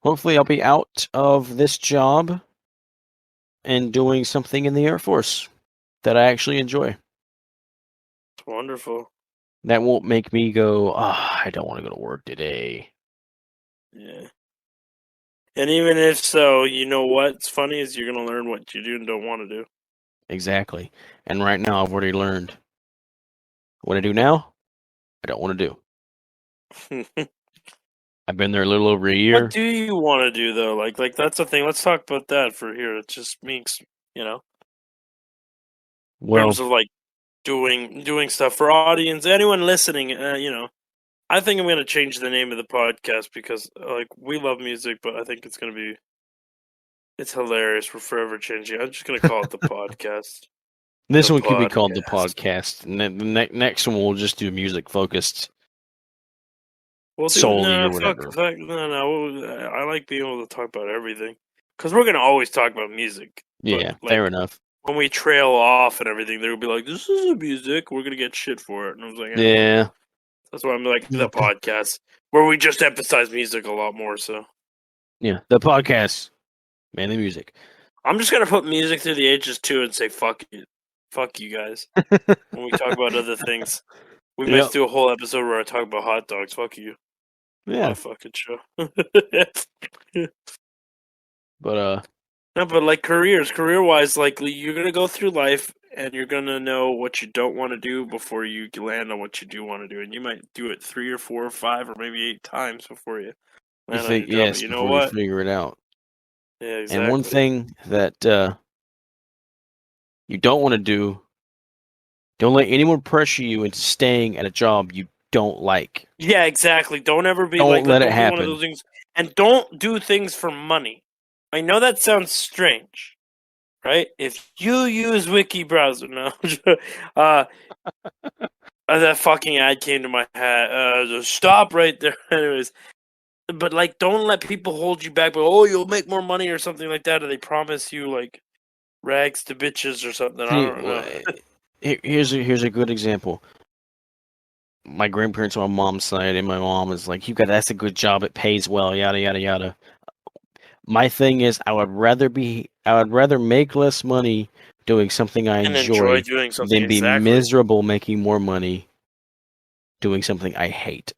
hopefully I'll be out of this job and doing something in the Air Force that I actually enjoy. It's wonderful. That won't make me go, I don't want to go to work today. Yeah. And even if so, you know what's funny is you're gonna learn what you do and don't want to do. Exactly. And right now I've already learned what I do now, I don't want to do. I've been there a little over a What year. do you want to do though? Like that's the thing. Let's talk about that for here. It just means in Well, terms of like doing stuff for audience, anyone listening. I think I'm gonna change the name of the podcast because like we love music, but I think it's hilarious. We're forever changing. I'm just gonna call it the podcast. this The one could be called the podcast. podcast, and then the next one we'll just do music focused We'll do solely no or whatever. fuck no. I like being able to talk about everything because we're gonna always talk about music. But Yeah, fair like enough. when we trail off and everything, they'll be like, "This isn't music. We're gonna get shit for it." And I was like, "I know." Yeah. That's why I'm like the Okay. podcast where we just emphasize music a lot more. So Yeah, the podcast, mainly music. I'm just gonna put music through the ages too and say fuck you guys. When we talk about other things, we might Yep. do a whole episode where I talk about hot dogs. Fuck you. Yeah, What a fucking show. but No, but like career wise, like you're gonna go through life and you're gonna know what you don't want to do before you land on what you do want to do, and you might do it 3 or 4 or 5 or maybe 8 times before you you land on think your job. But yes you know before you what? figure it out. Yeah, And one exactly. thing that you don't want to do, don't let anyone pressure you into staying at a job you don't like. Yeah, exactly. Don't ever be Don't like that. let it Don't be one of happen. those things, and don't do things for money. I know that sounds strange, right? If you use wiki browser now, uh, that fucking ad came to my head. Just stop right there. Anyways, but like, don't let people hold you back. But oh, you'll make more money or something like that, or they promise you like rags to bitches or something. I See, don't know. here's a good example. My grandparents on my mom's side, and my mom is like, that's a good job. It pays well. Yada yada yada. My thing is, I would rather make less money doing something I And enjoy enjoy doing something than be exactly. miserable making more money doing something I hate.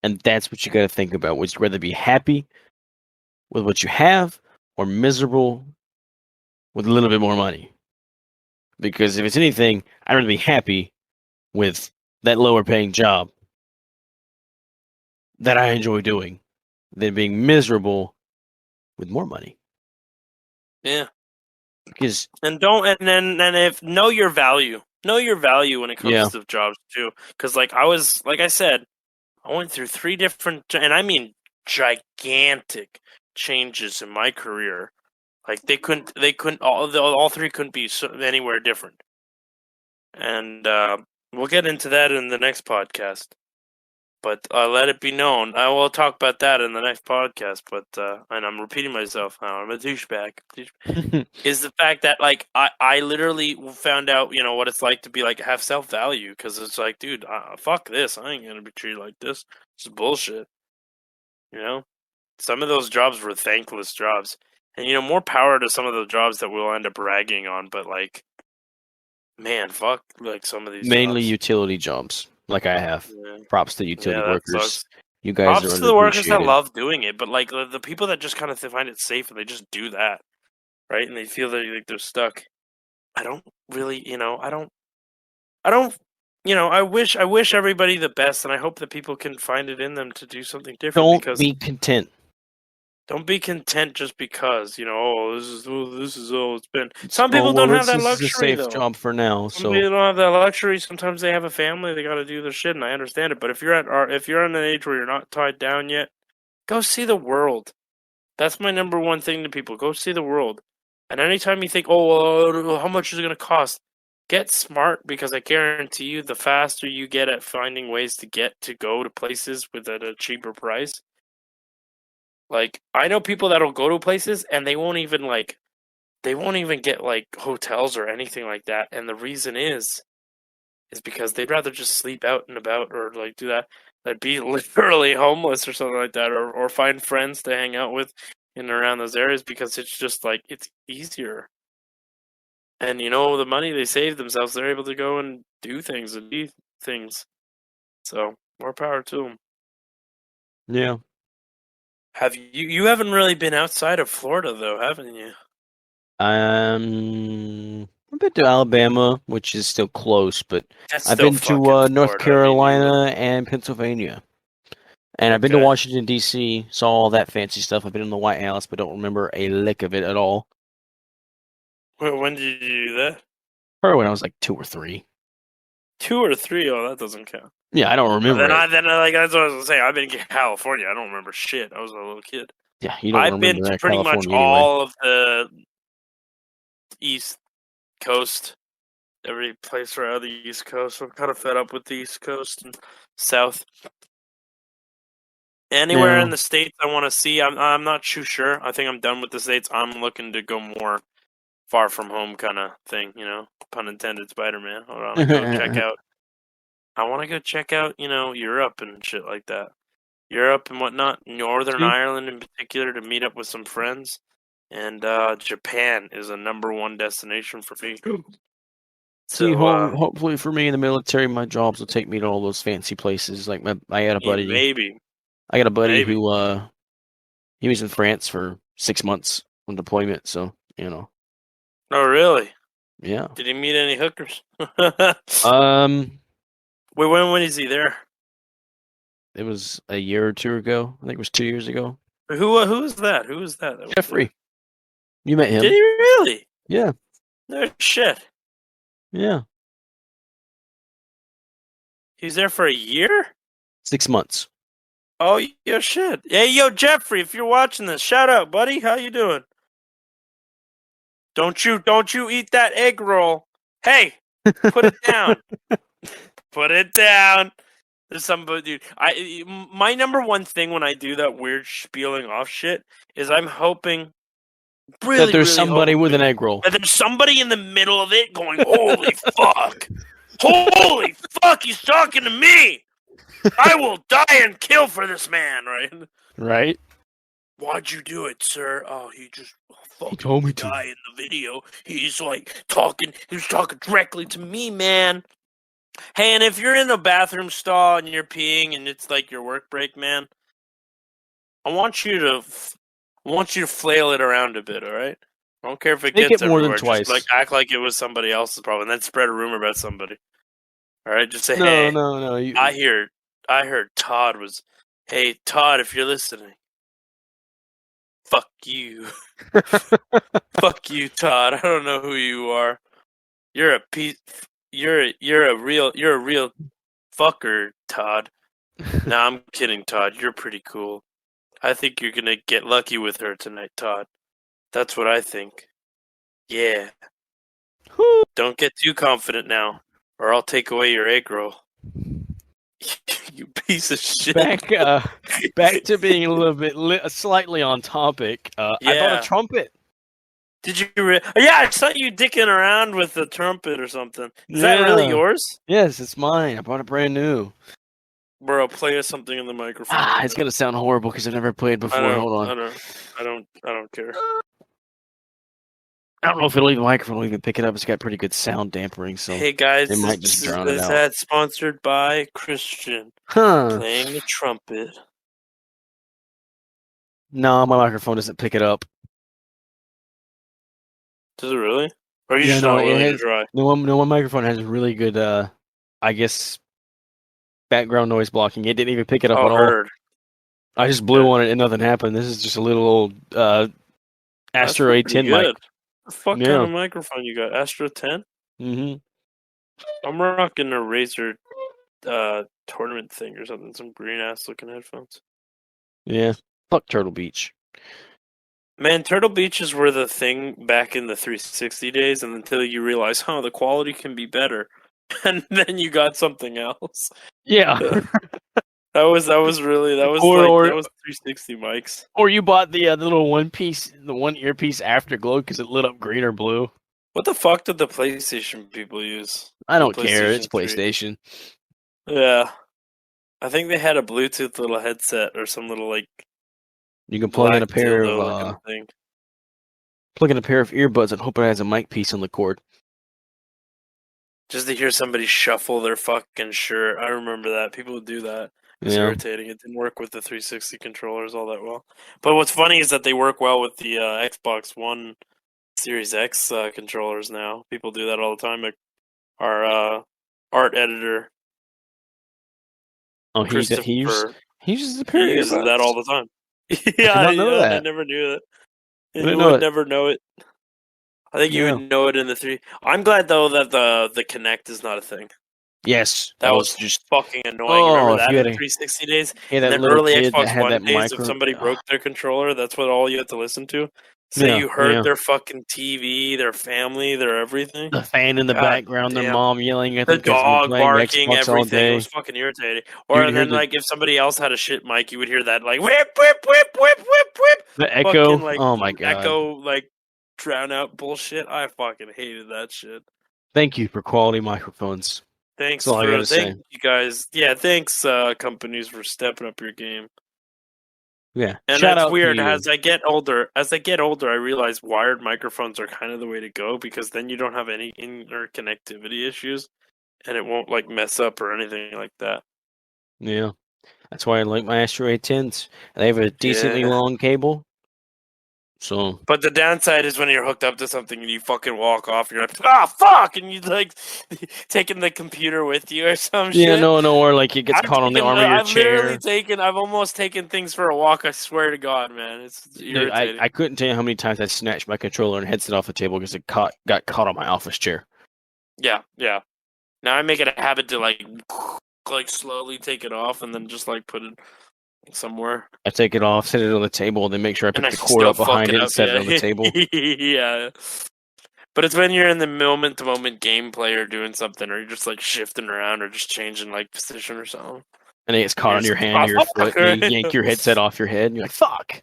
And that's what you got to think about. Would you rather be happy with what you have or miserable with a little bit more money? Because if it's anything, I'd rather be happy with that lower paying job that I enjoy doing than being miserable with more money. Yeah. Because And don't and if know your value. Know your value when it yeah, comes to jobs too. Because like I said, I went through 3 different and I mean gigantic changes in my career. Like they couldn't all three couldn't be anywhere different. And we'll get into that in the next podcast. But let it be known, I will talk about that in the next podcast. But and I'm repeating myself now. I'm a douchebag. Is the fact that like I literally found out what it's like to be like have self value because it's like dude fuck this, I ain't gonna be treated like this. It's bullshit. Some of those jobs were thankless jobs, and more power to some of the jobs that we'll end up ragging on. But like, man, fuck, like some of these mainly jobs. utility jobs like I have. Yeah, Props to yeah, utility that workers. sucks. You guys are Props to the workers that underappreciated. love doing it, but like the people that just kind of find it safe and they just do that, right? And they feel that like they're stuck. I don't really, I don't, I wish everybody the best, and I hope that people can find it in them to do something different. Don't Because be content. don't be content just because this is all it's been. Some people don't have This that is a luxury safe though. job for now. Some So people don't have that luxury. Sometimes they have a family; they got to do their shit, and I understand it. But if you're at an age where you're not tied down yet, go see the world. That's my number one thing to people. Go see the world. And anytime you think, oh, well, how much is it going to cost? get smart, because I guarantee you, the faster you get at finding ways to go to places with at a cheaper price. Like, I know people that'll go to places and they won't even get like hotels or anything like that, and the reason is because they'd rather just sleep out and about, or like do that, like be literally homeless or something like that, or find friends to hang out with in and around those areas, because it's just like it's easier. And the money they save themselves, they're able to go and do things and be things. So more power to them. Yeah. Have you haven't really been outside of Florida though, haven't you? I've been to Alabama, which is still close, but That's I've still been fucking to North Florida. I mean, you live. Carolina and Pennsylvania. And I've been to Okay. Washington, D.C., saw all that fancy stuff. I've been in the White House, but don't remember a lick of it at all. When did you do that? Probably when I was like 2 or 3. 2 or 3? Oh, that doesn't count. Yeah, I don't remember it. Like that's what I was gonna say. I've been to California. I don't remember shit. I was a little kid. Yeah, you don't I've been remember to that pretty much California anyway. all of the East Coast, every place around the East Coast. I'm kind of fed up with the East Coast and South. Anywhere Yeah. in the States I want to see, I'm not too sure. I think I'm done with the States. I'm looking to go more far from home kind of thing. Pun intended. Spider-Man. I want to go check out. I want to go check out, Europe and shit like that. Europe and whatnot, Northern See, Ireland in particular, to meet up with some friends. And Japan is a number one destination for me. So hopefully for me in the military, my jobs will take me to all those fancy places. Like I had a buddy. maybe, I got a buddy maybe. who he was in France for 6 months on deployment. So Oh, really? yeah. Did he meet any hookers? Wait, Um, when is he there? it was a year or two ago. I think it was 2 years ago. Who is that? Who is that? Was Jeffrey, there? you met Did him? he really? Yeah, No shit. yeah. He's there for a year? 6 months. Oh, yo, shit. Hey, yo, Jeffrey, if you're watching this, shout out, buddy. How you doing? Don't you eat that egg roll. Hey, put it down. Put it down. There's somebody, dude. My number one thing when I do that weird spieling off shit is I'm hoping, That really, there's really somebody with hoping, an egg roll. that there's somebody in the middle of it going, "Holy fuck, holy fuck, he's talking to me. I will die and kill for this man." Right? Right? Why'd you do it, sir? Oh, he just fucking told me to. guy in the video. He's like talking. He was talking directly to me, man. Hey, and if you're in the bathroom stall and you're peeing and it's like your work break, man, I want you to flail it around a bit, all right? I don't care if it Make gets it more than everywhere. Just twice. act like it was somebody else's problem, and then spread a rumor about somebody. All right, just say, No, "Hey, no. I heard Todd was. Hey, Todd, if you're listening, fuck you, fuck you, Todd. I don't know who you are. You're a piece. You're a real fucker, Todd." No, I'm kidding, Todd. You're pretty cool. I think you're gonna get lucky with her tonight, Todd. That's what I think. Yeah. Don't get too confident now, or I'll take away your egg roll. You piece of shit. Back to being a little bit slightly on topic. I bought a Yeah. trumpet. Did you? Yeah, I saw you dicking around with the trumpet or something. Is that really yours? Yes, it's mine. I bought it brand new. Bro, play us something in the microphone. It's gonna sound horrible because I've never played before. Hold on. I don't care. I don't know if the microphone will even pick it up. It's got pretty good sound dampering, so Hey guys, it might just drown it this out. ad sponsored by Christian Huh? playing the trumpet. No, my microphone doesn't pick it up. Does it really? Or are you just not willing to try? No, one microphone has really good, I guess, background noise blocking. It didn't even pick it up at all. Heard. I just blew on it and nothing happened. This is just a little old Astro A10 mic. What the fuck kind of microphone you got? Astro 10? Mm-hmm. I'm rocking a Razer tournament thing or something. Some green ass looking headphones. Yeah. Fuck Turtle Beach. Man, Turtle Beaches were the thing back in the 360 days, and until you realize, the quality can be better, and then you got something else. Yeah. That was really that was Or 360 mics. or you bought the little the one earpiece afterglow because it lit up green or blue. What the fuck did the PlayStation people use? I The don't care. It's PlayStation 3. PlayStation. Yeah, I think they had a Bluetooth little headset or some little like You can plug in black a pair of dildo looking thing. earbuds and hope it has a mic piece on the cord. Just to hear somebody shuffle their fucking shirt. I remember that. People would do that. It's Yeah. irritating. It didn't work with the 360 controllers all that well. But what's funny is that they work well with the Xbox One Series X controllers now. People do that all the time. Like our art editor, Oh, he uses a pair he of uses that earbuds? all the time. did not know that. I never knew that. didn't You know would it. never know it. I think you Yeah. would know it in the 3. I'm glad though that the Kinect is not a thing. Yes, That was just fucking annoying. Oh, Remember if that you in had 360 days? that In the little early kid that Xbox had One that days, if micro. somebody broke their controller, that's what all you had to listen to. Say you heard their fucking TV, their family, their everything. The fan in the God background, their damn. mom yelling at The them because they've been dog playing barking, Xbox all everything. It day. was fucking irritating. You Or would hear then, like, if somebody else had a shit mic, you would hear that, like, whip, whip, whip, whip, whip, whip. The echo. Fucking, like, Oh my god. echo, like, drown out bullshit. I fucking hated that shit. Thank you for quality microphones. Thanks That's all I gotta thank say. you guys. Yeah, thanks companies for stepping up your game. Yeah. And Shout it's out weird to you. as I get older, I realize wired microphones are kind of the way to go because then you don't have any interconnectivity issues and it won't like mess up or anything like that. Yeah. That's why I like my Astro A10s. They have a decently Yeah. long cable. So But the downside is when you're hooked up to something and you fucking walk off, you're like, fuck, and you like taking the computer with you or some shit. yeah, no, or like it gets caught on the arm of your chair. I've almost taken things for a walk. I swear to God, man, it's irritating. I couldn't tell you how many times I snatched my controller and headset off the table because it got caught on my office chair. Yeah. Now I make it a habit to like slowly take it off and then just like put it somewhere. I take it off, set it on the table, and then make sure I pick And I the cord still up behind fuck it up, and set it yeah. on the table. Yeah. But it's when you're in the moment-to-moment gameplay or doing something, or you're just like shifting around or just changing like position or something. And it gets caught on your hand or your foot, and you yank your headset off your head, and you're like, fuck!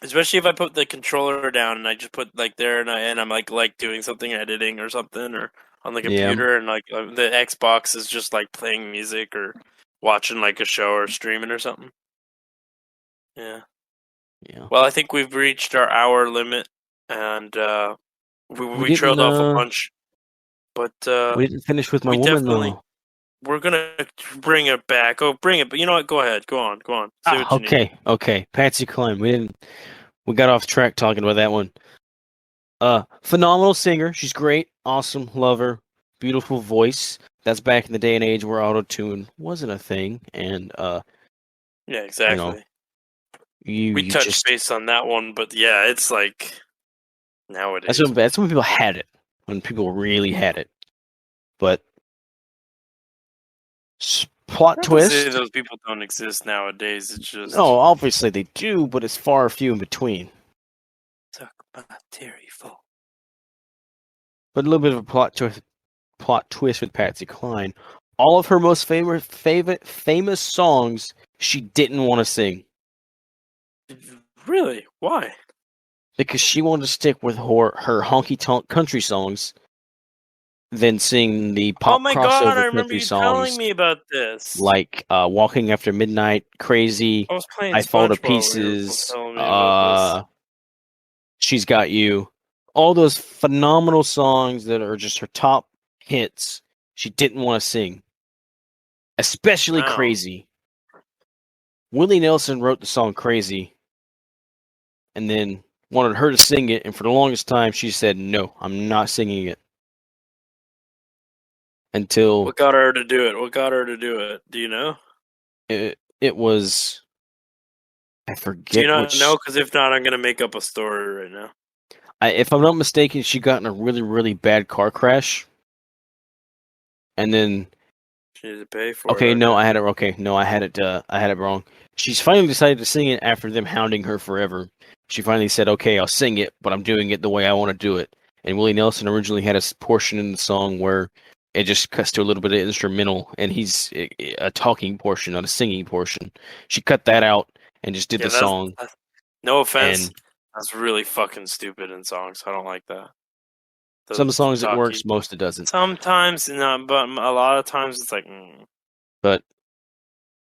Especially if I put the controller down and I just put like there and I'm like doing something, editing or something, or on the computer, and like the Xbox is just like playing music or watching like a show or streaming or something. Yeah. Well, I think we've reached our hour limit, and we trailed off a bunch, but we didn't finish with my woman though. We're gonna bring it back. Oh, bring it! But you know what? Go ahead. Go on. Say what you need. Okay. Patsy Cline. We got off track talking about that one. Phenomenal singer. She's great. Awesome. Love her. Beautiful voice. That's back in the day and age where auto-tune wasn't a thing. And yeah, exactly. We touched base on that one, but yeah, it's like nowadays. That's when people had it. When people really had it. But plot twist. Say those people don't exist nowadays. It's just obviously they do, but it's far few in between. Talk about Terry Fall. But a little bit of a plot twist with Patsy Cline. All of her most famous songs she didn't want to sing. Really? Why? Because she wanted to stick with her honky tonk country songs, than sing the pop crossover God, I remember you songs. telling me about this. Like Walking After Midnight, Crazy, I was playing I Fall to SpongeBob Pieces, when you were telling me about this. She's Got You. All those phenomenal songs that are just her top hits, she didn't want to sing. Especially Crazy. Willie Nelson wrote the song Crazy and then wanted her to sing it, and for the longest time she said, no, I'm not singing it. Until... What got her to do it? Do you know? It was... I forget. Do you not know? Because if not, I'm going to make up a story right now. If I'm not mistaken, she got in a really, really bad car crash. And then She needed to pay for Okay, it. no, I had it. Okay, no, I had it. I had it wrong. She's finally decided to sing it after them hounding her forever. She finally said, "Okay, I'll sing it, but I'm doing it the way I want to do it." And Willie Nelson originally had a portion in the song where it just cuts to a little bit of instrumental, and he's a talking portion, not a singing portion. She cut that out and just did Yeah, the song. no offense. And That's really fucking stupid in songs. I don't like that. some The songs it talkie. works, most it doesn't. Sometimes, no, but a lot of times it's like. But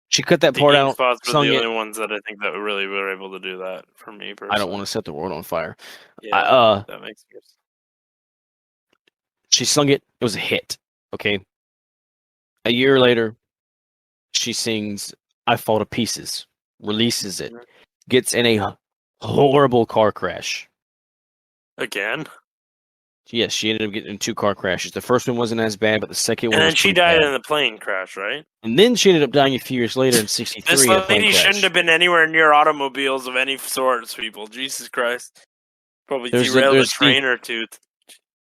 she cut that The part ink out, spots were sung the it. only ones that I think that really were able to do that for me personally. I don't want to set the world on fire. Yeah, that makes sense. She sung it. It was a hit. Okay. A year later, she sings "I Fall to Pieces," releases it, gets in a horrible car crash. Again? Yes, she ended up getting in 2 car crashes. The first one wasn't as bad, but the second one And was then she pretty died bad. in the plane crash, right? And then she ended up dying a few years later in '63 This in a plane lady crash. shouldn't have been anywhere near automobiles of any sorts, people. Jesus Christ. Probably There's derailed a train or two.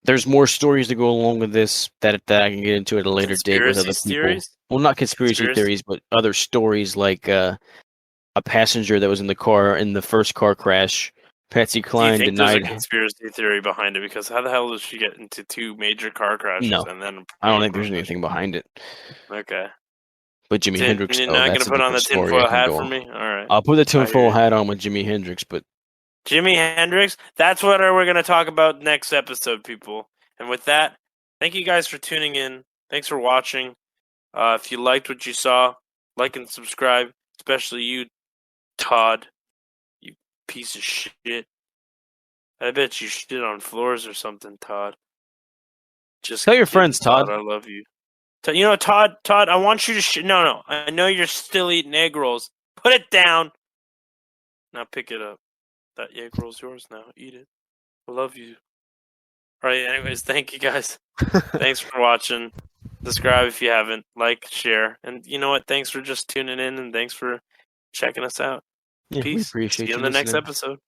There's more stories to go along with this that I can get into at a later date with other Conspiracy people. theories? Well, not conspiracy theories, but other stories like a passenger that was in the car in the first car crash. Patsy Do you Cline think there's a denied. conspiracy theory behind it? Because how the hell did she get into 2 major car crashes No, and then I don't think there's anything behind it. Okay. But Jimi Hendrix, You're though, not going that's to a put on the different story. tinfoil hat for me? All right. I'll put the tinfoil hat on with Jimi Hendrix, but Jimi Hendrix, that's what we're going to talk about next episode, people. And with that, thank you guys for tuning in. Thanks for watching. If you liked what you saw, like and subscribe, especially you, Todd, you piece of shit. I bet you shit on floors or something, Todd. Just tell your kidding, friends, Todd. I love you. You know, Todd, I want you to no. I know you're still eating egg rolls. Put it down. Now pick it up. That egg roll's yours now. Eat it. I love you. All right, anyways, thank you guys. Thanks for watching. Subscribe if you haven't. Like, share. And you know what? Thanks for just tuning in and thanks for checking us out. Yeah, Peace. we appreciate See you you on the next listening. episode.